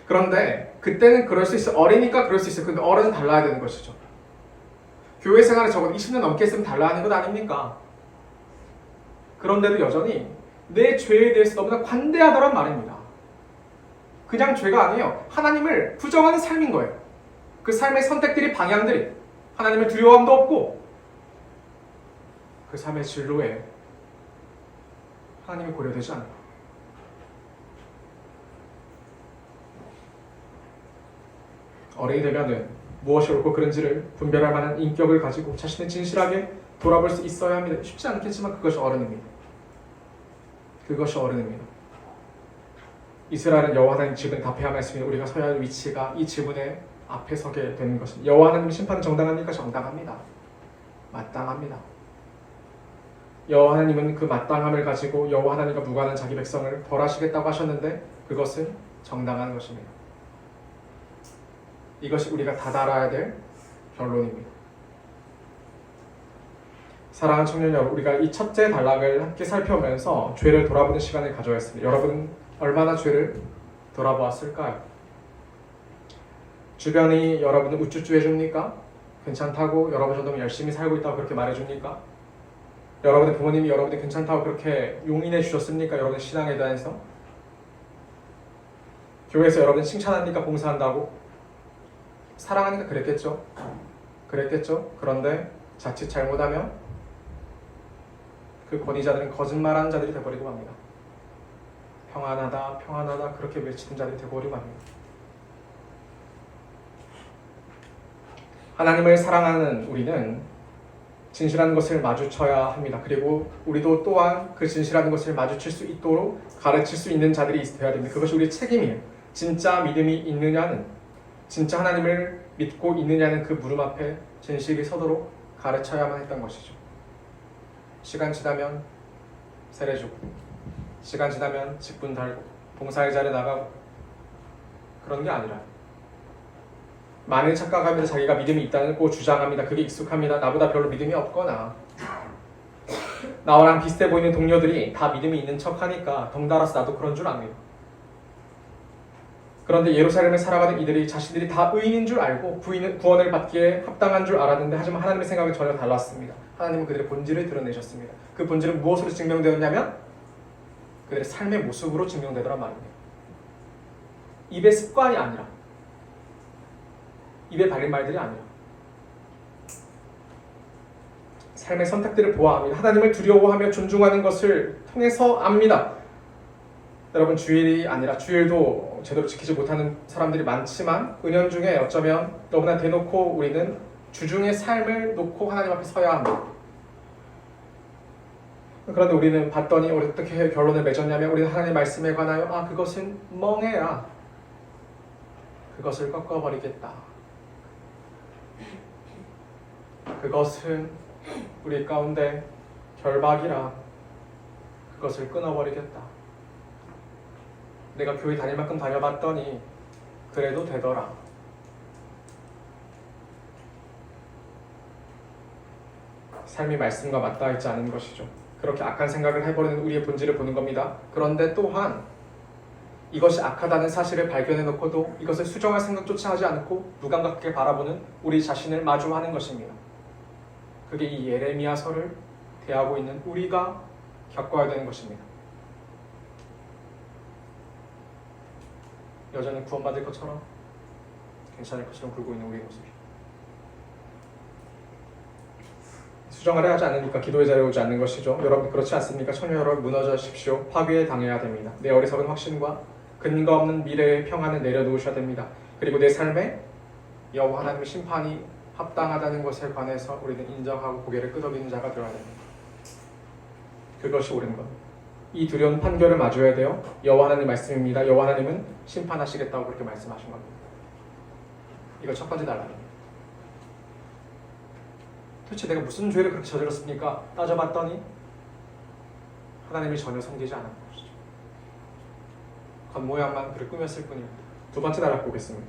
그런데 그때는 그럴 수 있어. 어리니까 그럴 수 있어요. 근데 어른은 달라야 되는 것이죠. 교회 생활을 적어도 20년 넘게 했으면 달라하는 것 아닙니까? 그런데도 여전히 내 죄에 대해서 너무나 관대하더란 말입니다. 그냥 죄가 아니에요. 하나님을 부정하는 삶인 거예요. 그 삶의 선택들이 방향들이 하나님을 두려워함도 없고 그 삶의 진로에 하나님이 고려되지 않아요. 어른이 되면은 무엇이 옳고 그른지를 분별할 만한 인격을 가지고 자신을 진실하게 돌아볼 수 있어야 합니다. 쉽지 않겠지만 그것이 어른입니다. 그것이 어른입니다. 이스라엘은 여호와 하나님 지분 답해야만 했으면 우리가 서야 할 위치가 이 지분의 앞에 서게 되는 것입니다. 여호와 하나님의 심판은 정당합니까? 정당합니다. 마땅합니다. 여호와 하나님은 그 마땅함을 가지고 여호와 하나님과 무관한 자기 백성을 벌하시겠다고 하셨는데 그것은 정당한 것입니다. 이것이 우리가 다달아야 될 결론입니다. 사랑하는 청년 여러분, 우리가 이 첫째 단락을 함께 살펴보면서 죄를 돌아보는 시간을 가져야 했습니다. 여러분은 얼마나 죄를 돌아보았을까요? 주변이 여러분을 우쭈쭈 해줍니까? 괜찮다고 여러분 정도면 열심히 살고 있다고 그렇게 말해줍니까? 여러분의 부모님이 여러분이 괜찮다고 그렇게 용인해 주셨습니까? 여러분의 신앙에 대해서? 교회에서 여러분 칭찬하니까 봉사한다고? 사랑하니까 그랬겠죠? 그랬겠죠? 그런데 자칫 잘못하면 그 권위자들은 거짓말하는 자들이 되어버리고 맙니다. 평안하다, 평안하다 그렇게 외치는 자들이 되어버리고 맙니다. 하나님을 사랑하는 우리는 진실한 것을 마주쳐야 합니다. 그리고 우리도 또한 그 진실한 것을 마주칠 수 있도록 가르칠 수 있는 자들이 되어야 됩니다. 그것이 우리의 책임이에요. 진짜 믿음이 있느냐는, 진짜 하나님을 믿고 있느냐는 그 물음 앞에 진실이 서도록 가르쳐야만 했던 것이죠. 시간 지나면 세례주고, 시간 지나면 직분 달고, 봉사의 자리에 나가고 그런 게 아니라 많은 착각하면서 자기가 믿음이 있다고 주장합니다. 그게 익숙합니다. 나보다 별로 믿음이 없거나 나랑 비슷해 보이는 동료들이 다 믿음이 있는 척하니까 덩달아서 나도 그런 줄 압니다. 그런데 예루살렘에 살아가는 이들이 자신들이 다 의인인 줄 알고 구원을 받기에 합당한 줄 알았는데 하지만 하나님의 생각은 전혀 달랐습니다. 하나님은 그들의 본질을 드러내셨습니다. 그 본질은 무엇으로 증명되었냐면 그들의 삶의 모습으로 증명되더란 말입니다. 입의 습관이 아니라, 입에 발린 말들이 아니라 삶의 선택들을 보아합니다. 하나님을 두려워하며 존중하는 것을 통해서 압니다. 여러분, 주일이 아니라 주일도 제대로 지키지 못하는 사람들이 많지만 은연중에 어쩌면 너무나 대놓고 우리는 주중의 삶을 놓고 하나님 앞에 서야 합니다. 그런데 우리는 봤더니 우리 어떻게 결론을 맺었냐면 우리는 하나님의 말씀에 관하여 그것은 멍해라, 그것을 꺾어버리겠다, 그것은 우리 가운데 결박이라, 그것을 끊어버리겠다. 내가 교회 다닐 만큼 다녀봤더니 그래도 되더라. 삶이 말씀과 맞닿아 있지 않은 것이죠. 그렇게 악한 생각을 해버리는 우리의 본질을 보는 겁니다. 그런데 또한 이것이 악하다는 사실을 발견해놓고도 이것을 수정할 생각조차 하지 않고 무감각하게 바라보는 우리 자신을 마주하는 것입니다. 그게 이 예레미야서를 대하고 있는 우리가 겪어야 되는 것입니다. 여전히 구원받을 것처럼 괜찮을 것처럼 굴고 있는 우리의 모습이. 수정하려 하지 않으니까 기도의 자리에 오지 않는 것이죠. 여러분 그렇지 않습니까? 청년 여러분 무너져십시오. 파괴에 당해야 됩니다. 내 어리석은 확신과 근거 없는 미래의 평안을 내려놓으셔야 됩니다. 그리고 내 삶에 여호와 하나님의 심판이 합당하다는 것에 관해서 우리는 인정하고 고개를 끄덕이는 자가 되어야 됩니다. 그것이 옳은 것. 이 두려운 판결을 마주해야 돼요. 여호와 하나님 말씀입니다. 여호와 하나님은 심판하시겠다고 그렇게 말씀하신 겁니다. 이거 첫 번째 단락입니다. 도대체 내가 무슨 죄를 그렇게 저질렀습니까? 따져봤더니 하나님이 전혀 섬기지 않은 것이죠. 겉모양만 그를 꾸몄을 뿐입니다. 두 번째 단락 보겠습니다.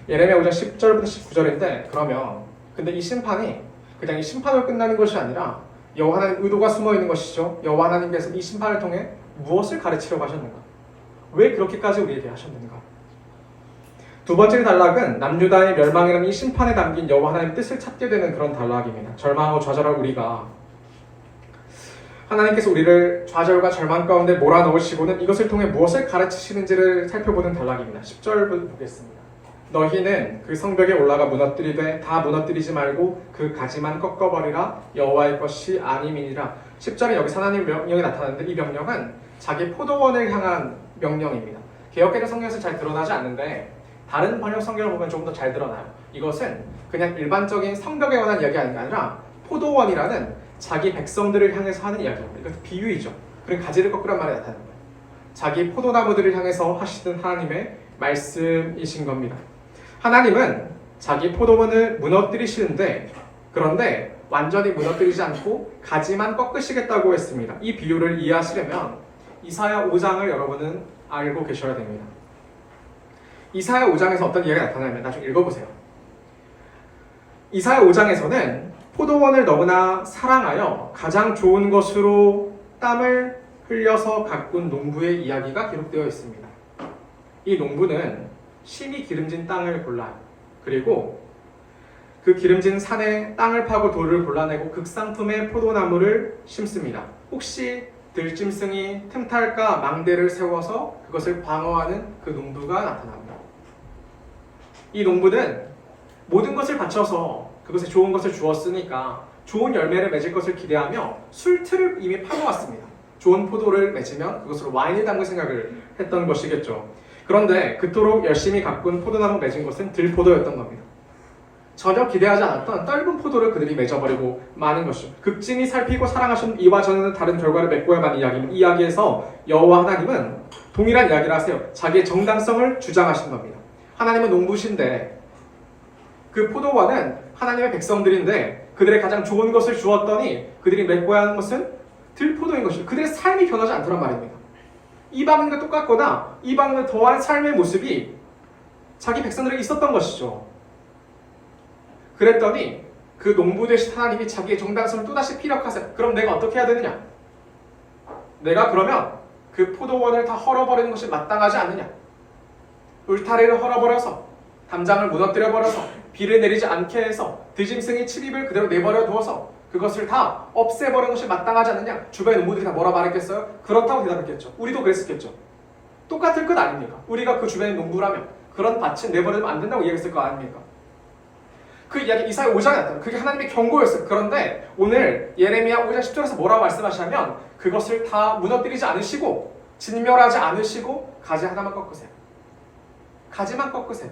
예레미야 5장 10절부터 19절인데 그러면 근데 이 심판이 그냥 이 심판으로 끝나는 것이 아니라 여호와 하나님 의도가 숨어 있는 것이죠. 여호와 하나님께서 이 심판을 통해 무엇을 가르치려고 하셨는가? 왜 그렇게까지 우리에게 하셨는가? 두 번째 단락은 남유다의 멸망이라는 이 심판에 담긴 여호와 하나님의 뜻을 찾게 되는 그런 단락입니다. 절망하고 좌절할 우리가 하나님께서 우리를 좌절과 절망 가운데 몰아넣으시고는 이것을 통해 무엇을 가르치시는지를 살펴보는 단락입니다. 10절 보겠습니다. 너희는 그 성벽에 올라가 무너뜨리되 다 무너뜨리지 말고 그 가지만 꺾어버리라. 여호와의 것이 아님이니라. 10절에 여기서 하나님의 명령이 나타나는데 이 명령은 자기 포도원을 향한 명령입니다. 개역개정 성경에서 잘 드러나지 않는데 다른 번역 성경을 보면 조금 더 잘 드러나요. 이것은 그냥 일반적인 성벽에 관한 이야기가 아니라 포도원이라는 자기 백성들을 향해서 하는 이야기입니다. 이것은 비유이죠. 그런 가지를 꺾으란 말이 나타나는 거예요. 자기 포도나무들을 향해서 하시던 하나님의 말씀이신 겁니다. 하나님은 자기 포도원을 무너뜨리시는데 그런데 완전히 무너뜨리지 않고 가지만 꺾으시겠다고 했습니다. 이 비유를 이해하시려면 이사야 5장을 여러분은 알고 계셔야 됩니다. 이사야 5장에서 어떤 이야기가 나타나면 나중에 읽어보세요. 이사야 5장에서는 포도원을 너무나 사랑하여 가장 좋은 것으로 땀을 흘려서 가꾼 농부의 이야기가 기록되어 있습니다. 이 농부는 심이 기름진 땅을 골라요. 그리고 그 기름진 산에 땅을 파고 돌을 골라내고 극상품의 포도나무를 심습니다. 혹시 들짐승이 틈탈까 망대를 세워서 그것을 방어하는 그 농부가 나타납니다. 이 농부는 모든 것을 바쳐서 그것에 좋은 것을 주었으니까 좋은 열매를 맺을 것을 기대하며 술틀을 이미 파놓았습니다. 좋은 포도를 맺으면 그것으로 와인을 담글 생각을 했던 것이겠죠. 그런데 그토록 열심히 가꾼 포도나무 맺은 것은 들포도였던 겁니다. 전혀 기대하지 않았던 떫은 포도를 그들이 맺어버리고 마는 것이죠. 극진히 살피고 사랑하신 이와 저는 다른 결과를 맺고야만 이야기입니다. 이 이야기에서 여호와 하나님은 동일한 이야기를 하세요. 자기의 정당성을 주장하신 겁니다. 하나님은 농부신데 그 포도원은 하나님의 백성들인데 그들의 가장 좋은 것을 주었더니 그들이 맺고야 하는 것은 들포도인 것이죠. 그들의 삶이 변하지 않더란 말입니다. 이방인과 똑같거나 이방인과 더한 삶의 모습이 자기 백성들에게 있었던 것이죠. 그랬더니 그 농부 되신 하나님이 자기의 정당성을 또다시 피력하세요. 그럼 내가 어떻게 해야 되느냐? 내가 그러면 그 포도원을 다 헐어버리는 것이 마땅하지 않느냐? 울타리를 헐어버려서 담장을 무너뜨려버려서 비를 내리지 않게 해서 들짐승의 침입을 그대로 내버려 두어서 그것을 다 없애버리는 것이 마땅하지 않느냐? 주변의 농부들이 다 뭐라 말했겠어요? 그렇다고 대답했겠죠. 우리도 그랬었겠죠. 똑같을 것 아닙니까? 우리가 그 주변의 농부라면 그런 밭을 내버리면 안 된다고 얘기했을 거 아닙니까? 그 이야기 이사야 5장에 나타나요. 그게 하나님의 경고였어요. 그런데 오늘 예레미야 5장 10절에서 뭐라고 말씀하시냐면 그것을 다 무너뜨리지 않으시고 진멸하지 않으시고 가지 하나만 꺾으세요. 가지만 꺾으세요.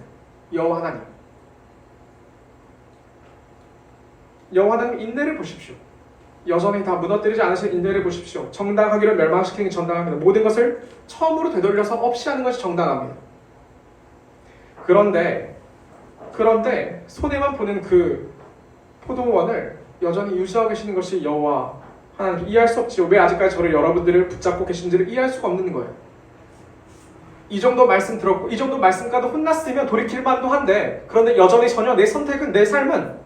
여호와 하나님. 여호와 하나님 인내를 보십시오. 여전히 다 무너뜨리지 않으신 인내를 보십시오. 정당하기를 멸망시키는 게 정당합니다. 모든 것을 처음으로 되돌려서 없이 하는 것이 정당합니다. 그런데 손해만 보는 그 포도원을 여전히 유지하고 계시는 것이 여호와 하나님 이해할 수 없지요. 왜 아직까지 저를 여러분들을 붙잡고 계신지를 이해할 수가 없는 거예요. 이 정도 말씀 들었고 이 정도 말씀과도 혼났으면 돌이킬 만도 한데 그런데 여전히 전혀 내 선택은 내 삶은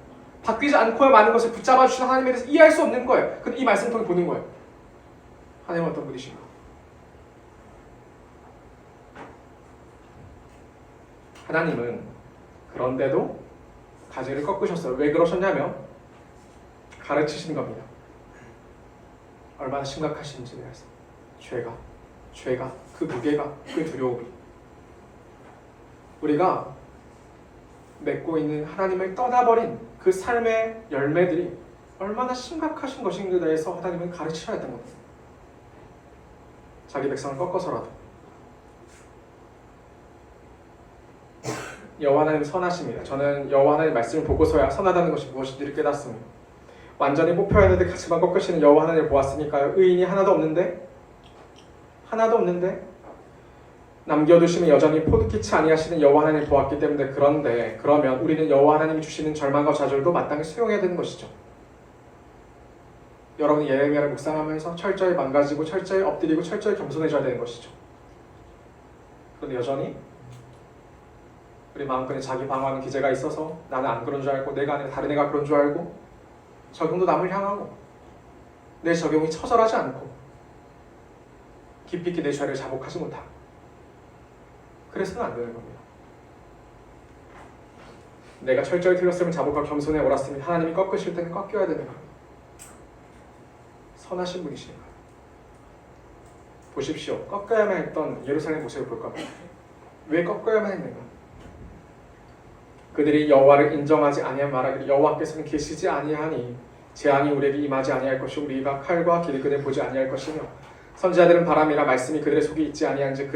바뀌지 않고야 많은 것을 붙잡아 주시는 하나님에 대해서 이해할 수 없는 거예요. 근데 이 말씀을 통해 보는 거예요. 하나님은 어떤 분이신가? 하나님은 그런데도 가지를 꺾으셨어요. 왜 그러셨냐면 가르치시는 겁니다. 얼마나 심각하신지에 대해서 죄가 그 무게가 그 두려움이 우리가 맺고 있는 하나님을 떠나버린 그 삶의 열매들이 얼마나 심각하신 것인가에 대해서 하나님은 가르치셔야 했던 겁니다. 자기 백성을 꺾어서라도. 여호와 하나님 선하십니다. 저는 여호와 하나님 말씀을 보고서야 선하다는 것이 무엇인지를 깨닫습니다. 완전히 뽑혀야 되는데 가치만 꺾으시는 여호와 하나님을 보았으니까요. 의인이 하나도 없는데 남겨두시면 여전히 포도키치 아니하시는 여호와 하나님을 보았기 때문에 그러면 우리는 여호와 하나님이 주시는 절망과 좌절도 마땅히 수용해야 되는 것이죠. 여러분이 예레미야를 묵상하면서 철저히 망가지고 철저히 엎드리고 철저히 겸손해져야 되는 것이죠. 그런데 여전히 우리 마음속에 자기 방어하는 기제가 있어서 나는 안 그런 줄 알고 내가 아니라 다른 애가 그런 줄 알고 적용도 남을 향하고 내 적용이 처절하지 않고 깊이 있게 내 죄를 자복하지 못하고 그래서는 안 되는 겁니다. 내가 철저히 틀렸으면 자복하고 겸손해 옳았으면 하나님이 꺾으실 때는 꺾여야 되는 겁니다. 선하신 분이시니까. 보십시오. 꺾어야만 했던 예루살렘 모습을 볼 겁니다. 왜 꺾어야만 했는가? 그들이 여호와를 인정하지 아니한 말하기를 여호와께서는 계시지 아니하니 재앙이 우리에게 임하지 아니할 것이 우리가 칼과 길그를 보지 아니할 것이며 선지자들은 바람이라 말씀이 그들의 속에 있지 아니한즉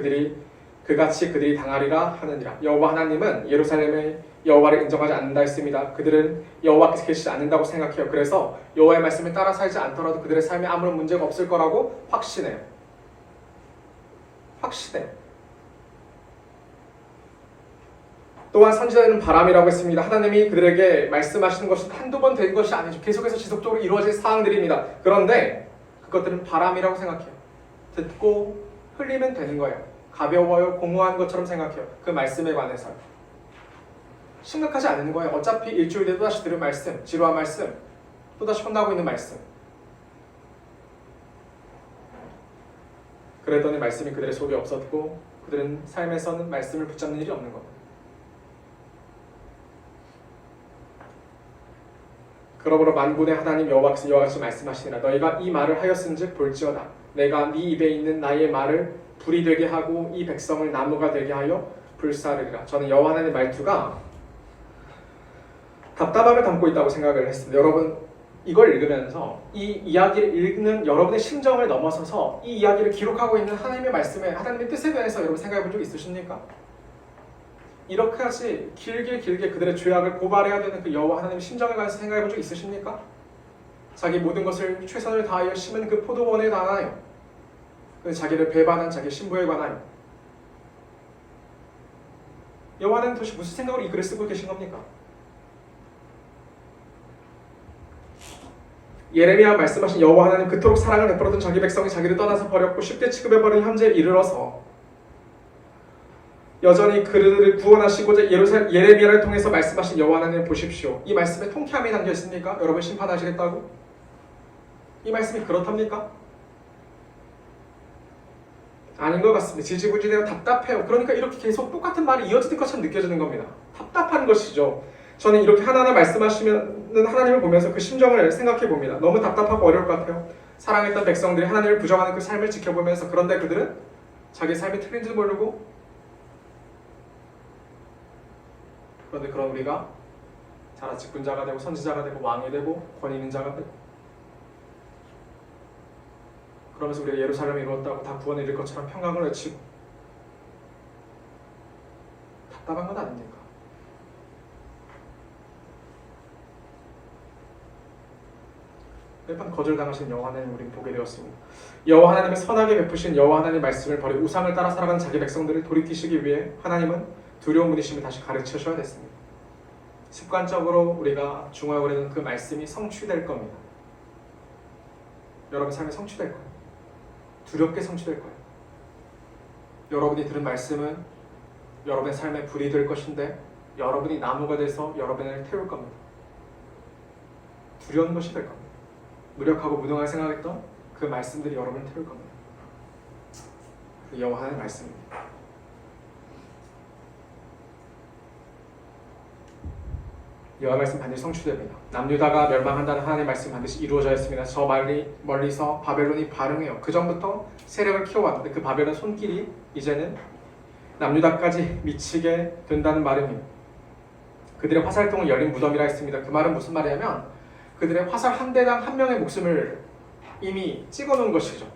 그같이 그들이 당하리라 하느니라. 여호와 하나님은 예루살렘의 여호와를 인정하지 않는다 했습니다. 그들은 여호와께서 계시지 않는다고 생각해요. 그래서 여호와의 말씀을 따라 살지 않더라도 그들의 삶에 아무런 문제가 없을 거라고 확신해요. 또한 선지자들은 바람이라고 했습니다. 하나님이 그들에게 말씀하시는 것은 한두 번 된 것이 아니죠. 계속해서 지속적으로 이루어질 사항들입니다. 그런데 그것들은 바람이라고 생각해요. 듣고 흘리면 되는 거예요. 가벼워요. 공허한 것처럼 생각해요. 그 말씀에 관해서 심각하지 않은 거예요. 어차피 일주일 뒤에 또다시 들은 말씀, 지루한 말씀, 또다시 혼나고 있는 말씀. 그랬더니 말씀이 그들의 속에 없었고 그들은 삶에서는 말씀을 붙잡는 일이 없는 겁니다. 그러므로 만군의 하나님 여호와께서 이와 같이 말씀하시니라. 너희가 이 말을 하였은즉 볼지어다. 내가 네 입에 있는 나의 말을 불이 되게 하고 이 백성을 나무가 되게 하여 불사르리라. 저는 여호와 하나님의 말투가 답답함을 담고 있다고 생각을 했습니다. 여러분 이걸 읽으면서 이 이야기를 읽는 여러분의 심정을 넘어서서 이 이야기를 기록하고 있는 하나님의 말씀에 하나님의 뜻에 대해서 여러분 생각해 본 적 있으십니까? 이렇게까지 길게 그들의 죄악을 고발해야 되는 그 여호와 하나님의 심정에 관해서 생각해 본 적 있으십니까? 자기 모든 것을 최선을 다하여 심은 그 포도원에 관하여 자기를 배반한 자기 신부에 관하여 여호와 하나님 도대체 무슨 생각으로 이 글을 쓰고 계신 겁니까? 예레미야 말씀하신 여호와 하나님 그토록 사랑을 베풀었던 자기 백성이 자기를 떠나서 버렸고 쉽게 취급해버린 현재에 이르러서 여전히 그들을 구원하시고자 예레미야를 통해서 말씀하신 여호와 하나님 보십시오. 이 말씀에 통쾌함이 담겨 있습니까? 여러분 심판하시겠다고? 이 말씀이 그렇답니까? 아닌 것 같습니다. 지지부진해요. 답답해요. 그러니까 이렇게 계속 똑같은 말이 이어지는 것처럼 느껴지는 겁니다. 답답한 것이죠. 저는 이렇게 하나하나 말씀하시는 하나님을 보면서 그 심정을 생각해 봅니다. 너무 답답하고 어려울 것 같아요. 사랑했던 백성들이 하나님을 부정하는 그 삶을 지켜보면서 그런데 그들은 자기 삶이 틀린 줄 모르고 그런데 그런 우리가 자라 직분자가 되고 선지자가 되고 왕이 되고 권위 있는 자가 되고 그러면서 우리가 예루살렘에 이루었다고 다 구원에 이를 것처럼 평강을 외치고 답답한 건 아닙니까? 매번 거절당하신 여호와 하나님 우리는 보게 되었습니다. 여호와 하나님의 선하게 베푸신 여호와 하나님의 말씀을 버리고 우상을 따라 살아가는 자기 백성들을 돌이키시기 위해 하나님은 두려운 분이심을 다시 가르치셔야 됐습니다. 습관적으로 우리가 중화하려는 그 말씀이 성취될 겁니다. 여러분 삶에 성취될 거예요. 두렵게 성취될 거예요. 여러분이 들은 말씀은 여러분의 삶에 불이 될 것인데 여러분이 나무가 돼서 여러분을 태울 겁니다. 두려운 것이 될 겁니다. 무력하고 무능하게 생각했던 그 말씀들이 여러분을 태울 겁니다. 그 여호와 하나님의 말씀입니다. 여호와 말씀 반드시 성취됩니다. 남유다가 멸망한다는 하나님의 말씀 반드시 이루어져야 했습니다. 저 멀리서 바벨론이 발흥해요. 그 전부터 세력을 키워왔는데 그 바벨론 손길이 이제는 남유다까지 미치게 된다는 말입니다. 그들의 화살통을 열린 무덤이라 했습니다. 그 말은 무슨 말이냐면 그들의 화살 한 대당 한 명의 목숨을 이미 찍어놓은 것이죠.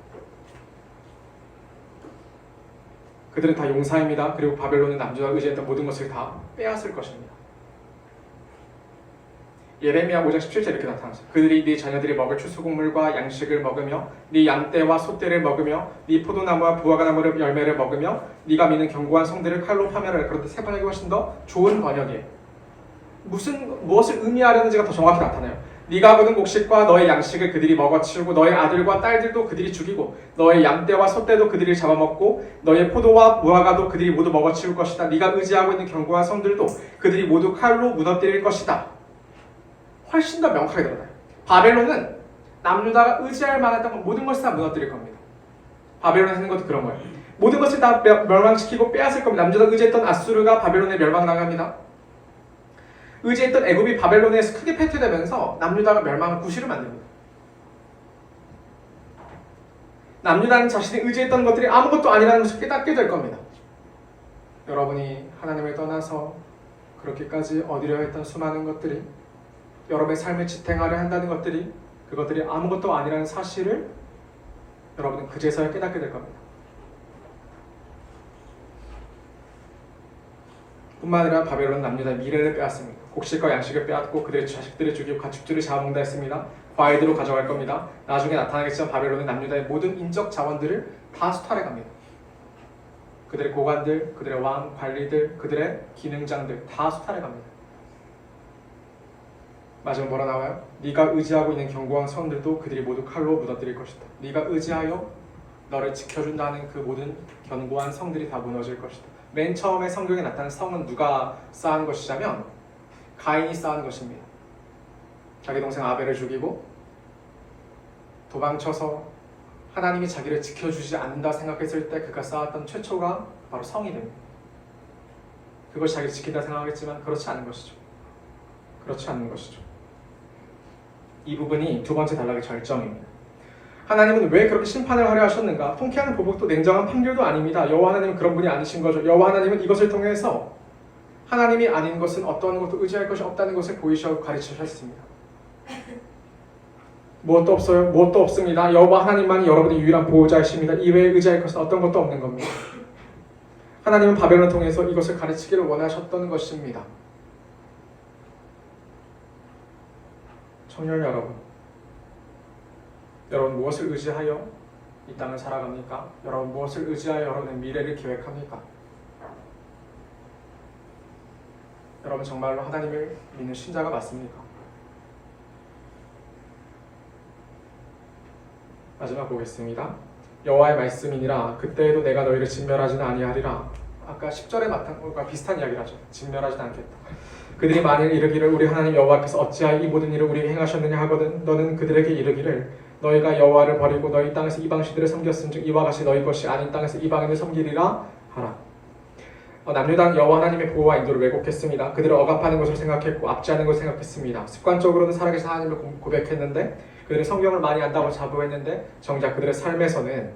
그들은 다 용사입니다. 그리고 바벨론은 남주가 의지했던 모든 것을 다 빼앗을 것입니다. 예레미야 5장 17절 이렇게 나타났어요. 그들이 네 자녀들이 먹을 추수곡물과 양식을 먹으며 네 양떼와 소떼를 먹으며 네 포도나무와 무화과나무의 열매를 먹으며 네가 미는 견고한 성들을 칼로 파멸하라. 그런데 새 번역이 훨씬 더 좋은 번역이에요. 무엇을 의미하려는지가 더 정확히 나타나요. 네가 거둔 곡식과 너의 양식을 그들이 먹어치우고 너의 아들과 딸들도 그들이 죽이고 너의 양떼와 소떼도 그들이 잡아먹고 너의 포도와 무화과도 그들이 모두 먹어치울 것이다. 네가 의지하고 있는 견고한 성들도 그들이 모두 칼로 무너뜨릴 것이다. 훨씬 더 명확하게 드러나요. 바벨론은 남유다가 의지할 만했던 모든 것을 다 무너뜨릴 겁니다. 바벨론이 하는 것도 그런 거예요. 모든 것을 다 멸망시키고 빼앗을 겁니다. 남유다가 의지했던 아수르가 바벨론에 멸망당합니다. 의지했던 애굽이 바벨론에서 크게 패퇴되면서 남유다가 멸망한 구실을 만듭니다. 남유다는 자신이 의지했던 것들이 아무것도 아니라는 것을 깨닫게 될 겁니다. 여러분이 하나님을 떠나서 그렇게까지 얻으려 했던 수많은 것들이 여러분의 삶을 지탱하려 한다는 것들이 그것들이 아무것도 아니라는 사실을 여러분은 그제서야 깨닫게 될 겁니다. 뿐만 아니라 바벨론 남유다의 미래를 빼앗습니다. 곡식과 양식을 빼앗고 그들의 자식들을 죽이고 가축들을 잡아먹는다 했습니다. 과일들로 가져갈 겁니다. 나중에 나타나겠지만 바벨론은 남유다의 모든 인적 자원들을 다 수탈해 갑니다. 그들의 고관들, 그들의 왕, 관리들, 그들의 기능장들 다 수탈해 갑니다. 마지막 뭐라 나와요? 네가 의지하고 있는 견고한 성들도 그들이 모두 칼로 무너뜨릴 것이다. 네가 의지하여 너를 지켜준다는 그 모든 견고한 성들이 다 무너질 것이다. 맨 처음에 성경에 나타난 성은 누가 쌓은 것이냐면 가인이 쌓은 것입니다. 자기 동생 아벨을 죽이고 도망쳐서 하나님이 자기를 지켜주지 않는다 생각했을 때 그가 쌓았던 최초가 바로 성이 됩니다. 그것이 자기를 지킨다 생각하겠지만 그렇지 않은 것이죠. 그렇지 않는 것이죠. 이 부분이 두 번째 단락의 절정입니다. 하나님은 왜 그렇게 심판을 하려 하셨는가? 통쾌하는 보복도 냉정한 판결도 아닙니다. 여호와 하나님은 그런 분이 아니신 거죠. 여호와 하나님은 이것을 통해서 하나님이 아닌 것은 어떠한 것도 의지할 것이 없다는 것을 보이셔 가르치셨습니다. 무엇도 없어요? 무엇도 없습니다. 여호와 하나님만이 여러분의 유일한 보호자이십니다. 이외에 의지할 것은 어떤 것도 없는 겁니다. 하나님은 바벨론을 통해서 이것을 가르치기를 원하셨던 것입니다. 청년 여러분 무엇을 의지하여 이 땅을 살아갑니까? 여러분 무엇을 의지하여 여러분의 미래를 계획합니까? 여러분 정말로 하나님을 믿는 신자가 맞습니까? 마지막 보겠습니다. 여호와의 말씀이니라 그때에도 내가 너희를 진멸하지는 아니하리라. 아까 10절에 비슷한 이야기를 하죠. 진멸하지는 않겠다. 그들이 만일 이르기를 우리 하나님 여호와께서 어찌하여 이 모든 일을 우리에게 행하셨느냐 하거든 너는 그들에게 이르기를 너희가 여호와를 버리고 너희 땅에서 이방신들을 섬겼은즉 이와 같이 너희 것이 아닌 땅에서 이방인을 섬기리라 하라. 남유다는 여호와 하나님의 보호와 인도를 왜곡했습니다. 그들을 억압하는 것을 생각했고 압제하는 것을 생각했습니다. 습관적으로는 살아계신 하나님을 고백했는데 그들은 성경을 많이 안다고 자부했는데 정작 그들의 삶에서는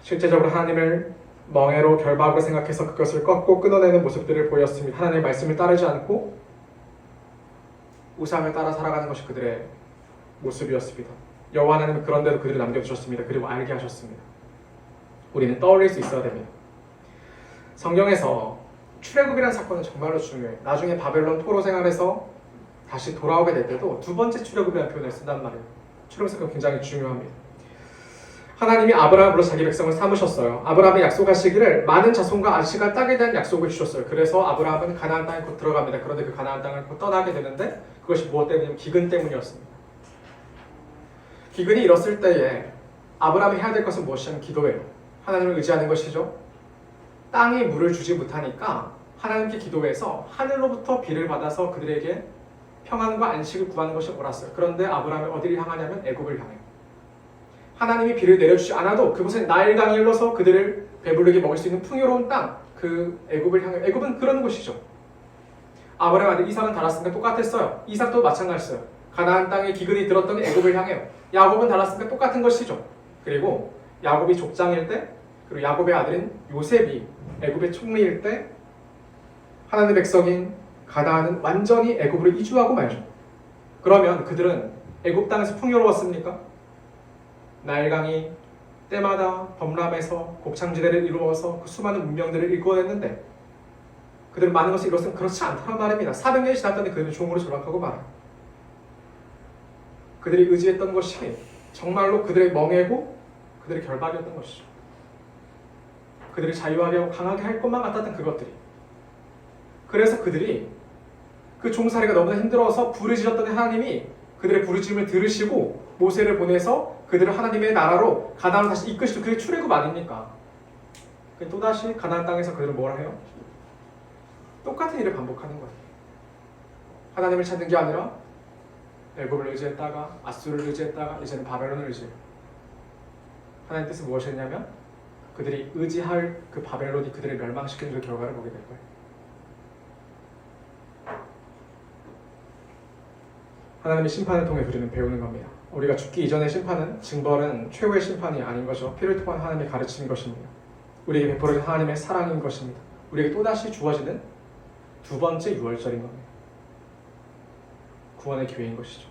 실제적으로 하나님을 멍해로 결박으로 생각해서 그것을 꺾고 끊어내는 모습들을 보였습니다. 하나님의 말씀을 따르지 않고 우상을 따라 살아가는 것이 그들의 모습이었습니다. 여호와 하나님은 그런데도 그들을 남겨두셨습니다. 그리고 알게 하셨습니다. 우리는 떠올릴 수 있어야 됩니다. 성경에서 출애굽이라는 사건은 정말로 중요해요. 나중에 바벨론 포로 생활에서 다시 돌아오게 될 때도 두 번째 출애굽이라는 표현을 쓴단 말이에요. 출애굽 사건은 굉장히 중요합니다. 하나님이 아브라함으로 자기 백성을 삼으셨어요. 아브라함이 약속하시기를 많은 자손과 아시가 땅에 대한 약속을 주셨어요. 그래서 아브라함은 가나안 땅에 곧 들어갑니다. 그런데 그 가나안 땅을 곧 떠나게 되는데 그것이 무엇 때문이냐면 기근 때문이었습니다. 기근이 일었을 때에 아브라함이 해야 될 것은 무엇이냐면 기도예요. 하나님을 의지하는 것이죠. 땅이 물을 주지 못하니까 하나님께 기도해서 하늘로부터 비를 받아서 그들에게 평안과 안식을 구하는 것이 옳았어요. 그런데 아브라함이 어디를 향하냐면 애굽을 향해요. 하나님이 비를 내려주지 않아도 그곳에 나일강이 흘러서 그들을 배부르게 먹을 수 있는 풍요로운 땅, 그 애굽을 향해. 애굽은 그런 곳이죠. 아브라함 아들 이삭은 달았으니까 똑같았어요. 이삭도 마찬가지였어요. 가나안 땅에 기근이 들었더니 애굽을 향해요. 야곱은 달았으니까 똑같은 것이죠. 그리고 야곱이 족장일 때, 그리고 야곱의 아들인 요셉이 애굽의 총리일 때 하나님의 백성인 가나안은 완전히 애굽으로 이주하고 말죠. 그러면 그들은 애굽 땅에서 풍요로웠습니까? 나일강이 때마다 범람해서 곡창지대를 이루어서 그 수많은 문명들을 일궈냈는데 그들은 많은 것을 이뤘으면 그렇지 않다는 말입니다. 400년이 지났더니 그들은 종으로 전락하고 말아요. 그들이 의지했던 것이 정말로 그들의 멍해고 그들의 결박이었던 것이죠. 그들이 자유하게 하고 강하게 할 것만 같았던 그것들이. 그래서 그들이 그 종살이가 너무나 힘들어서 부르짖었던 하나님이 그들의 부르짖음을 들으시고 모세를 보내서 그들을 하나님의 나라로 가나안으로 다시 이끄시고 그게 출애굽 아닙니까? 또다시 가나안 땅에서 그들은 뭘 해요? 똑같은 일을 반복하는 거예요. 하나님을 찾는 게 아니라 애굽을 의지했다가 아수르를 의지했다가 이제는 바벨론을 의지해요. 하나님의 뜻은 무엇이었냐면 그들이 의지할 그 바벨론이 그들을 멸망시키는 그 결과를 보게 될 거예요. 하나님의 심판을 통해 우리는 배우는 겁니다. 우리가 죽기 이전의 심판은 징벌은 최후의 심판이 아닌 거죠. 피를 통한 하나님의 가르침인 것입니다. 우리에게 베풀어진 하나님의 사랑인 것입니다. 우리에게 또다시 주어지는 두 번째 유월절인 겁니다. 구원의 기회인 것이죠.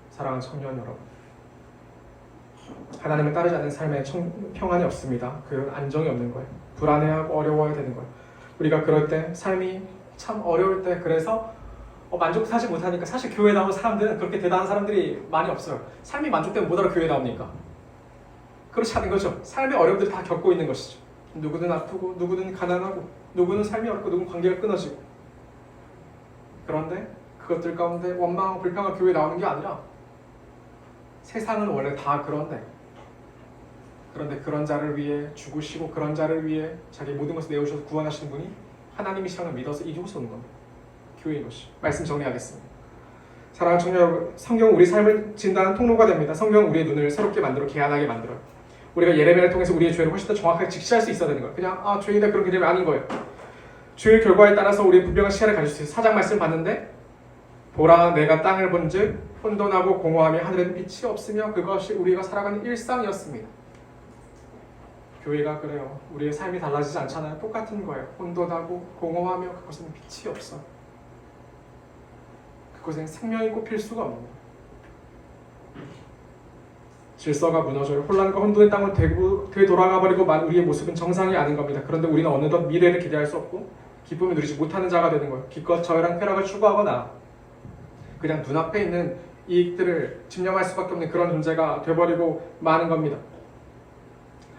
사랑하는 청년 여러분, 하나님을 따르지 않는 삶에 평안이 없습니다. 그건 안정이 없는 거예요. 불안해하고 어려워야 되는 거예요. 우리가 그럴 때 삶이 참 어려울 때 그래서 만족하지 못하니까 사실 교회 나온 사람들은 그렇게 대단한 사람들이 많이 없어요. 삶이 만족되면 뭐하러 교회 나옵니까? 그렇지 않은 거죠. 삶의 어려움들을 다 겪고 있는 것이죠. 누구는 아프고 누구는 가난하고 누구는 삶이 어렵고 누구는 관계가 끊어지고 그런데 그것들 가운데 원망하고 불평하고 교회에 나오는 게 아니라 세상은 원래 다 그런데 그런 자를 위해 죽으시고 그런 자를 위해 자기 모든 것을 내어주셔서 구원하시는 분이 하나님이시라는 걸 믿어서 이곳에 오는 겁니다. 교회인 것이. 말씀 정리하겠습니다. 사랑하는 청년 여러분, 성경은 우리 삶을 진단하는 통로가 됩니다. 성경은 우리의 눈을 새롭게 만들어 개안하게 만들어요. 우리가 예레미야를 통해서 우리의 죄를 훨씬 더 정확하게 직시할 수 있어야 되는 거예요. 그냥 죄인이다 그런 개념이 아닌 거예요. 죄의 결과에 따라서 우리의 분명한 시야를 가질 수 있어요. 사장 말씀 봤는데 보라 내가 땅을 본즉 혼돈하고 공허하며 하늘에는 빛이 없으며 그것이 우리가 살아가는 일상이었습니다. 교회가 그래요. 우리의 삶이 달라지지 않잖아요. 똑같은 거예요. 혼돈하고 공허하며 그것은 빛이 없어요. 그것은 생명이 꼽힐 수가 없는 거예요. 질서가 무너져요. 혼란과 혼돈의 땅을 되돌아가버리고 우리의 모습은 정상이 아닌 겁니다. 그런데 우리는 어느덧 미래를 기대할 수 없고 기쁨을 누리지 못하는 자가 되는 거예요. 기껏 저혈한 쾌락을 추구하거나 그냥 눈앞에 있는 이익들을 집념할 수밖에 없는 그런 존재가 돼버리고 마는 겁니다.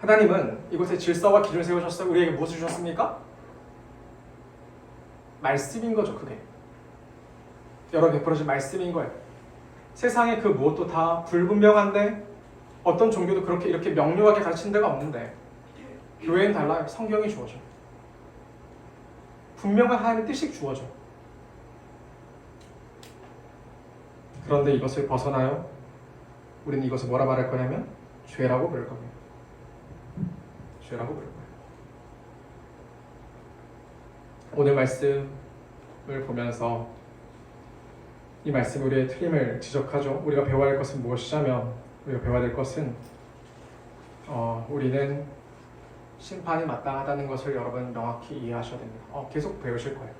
하나님은 이곳에 질서와 기준을 세우셨어요. 우리에게 무엇을 주셨습니까? 말씀인 거죠. 그게 여러분 베풀어진 말씀인 거예요. 세상에 그 무엇도 다 불분명한데 어떤 종교도 그렇게 이렇게 명료하게 가르치는 데가 없는데 교회는 달라요. 성경이 주어져. 분명한 하나님의 뜻이 주어져. 그런데 이것을 벗어나요. 우리는 이것을 뭐라 말할 거냐면 죄라고 부를 겁니다. 죄라고 부를 거예요. 오늘 말씀을 보면서 이 말씀이 우리의 틀림을 지적하죠. 우리가 배워야 할 것은 무엇이냐면 우리가 배워야 될 것은 우리는 심판이 마땅하다는 것을 여러분 명확히 이해하셔야 됩니다. 계속 배우실 거예요.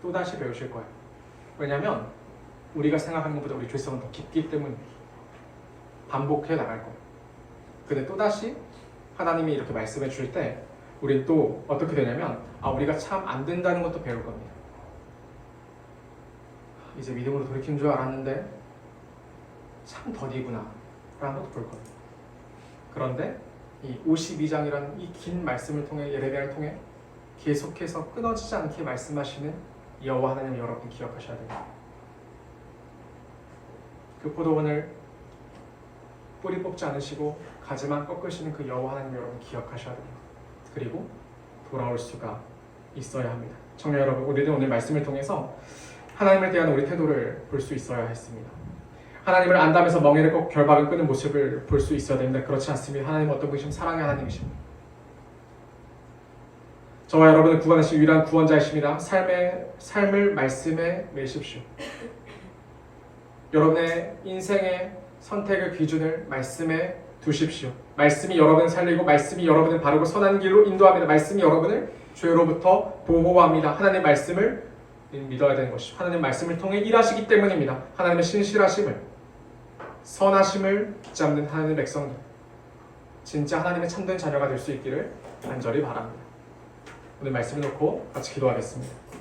또다시 배우실 거예요. 왜냐하면 우리가 생각하는 것보다 우리 죄성은 더 깊기 때문에 반복해 나갈 거예요. 근데 또다시 하나님이 이렇게 말씀해 주실 때 우린 또 어떻게 되냐면 우리가 참 안 된다는 것도 배울 겁니다. 이제 믿음으로 돌이킨 줄 알았는데 참 더디구나 라는 것도 볼 겁니다. 그런데 이 52장이라는 이 긴 말씀을 통해 예레미야를 통해 계속해서 끊어지지 않게 말씀하시는 여호와 하나님 여러분 기억하셔야 됩니다. 그 포도원을 뿌리 뽑지 않으시고 가지만 꺾으시는 그 여호와 하나님 여러분 기억하셔야 됩니다. 그리고 돌아올 수가 있어야 합니다. 청년 여러분, 우리는 오늘 말씀을 통해서 하나님을 대한 우리 태도를 볼 수 있어야 했습니다. 하나님을 안다면서 멍에를 꼭 결박을 끄는 모습을 볼 수 있어야 됩니다. 그렇지 않습니다. 하나님은 어떤 분이시면 사랑의 하나님이십니다. 저와 여러분을 구원하신 유일한 구원자이십니다. 삶을 말씀에 매십시오. 여러분의 인생의 선택의 기준을 말씀에 두십시오. 말씀이 여러분을 살리고 말씀이 여러분을 바르고 선한 길로 인도합니다. 말씀이 여러분을 죄로부터 보호합니다. 하나님의 말씀을 믿어야 되는 것이 하나님 말씀을 통해 일하시기 때문입니다. 하나님의 신실하심을, 선하심을 붙잡는 하나님의 백성들, 진짜 하나님의 참된 자녀가 될 수 있기를 간절히 바랍니다. 오늘 말씀을 놓고 같이 기도하겠습니다.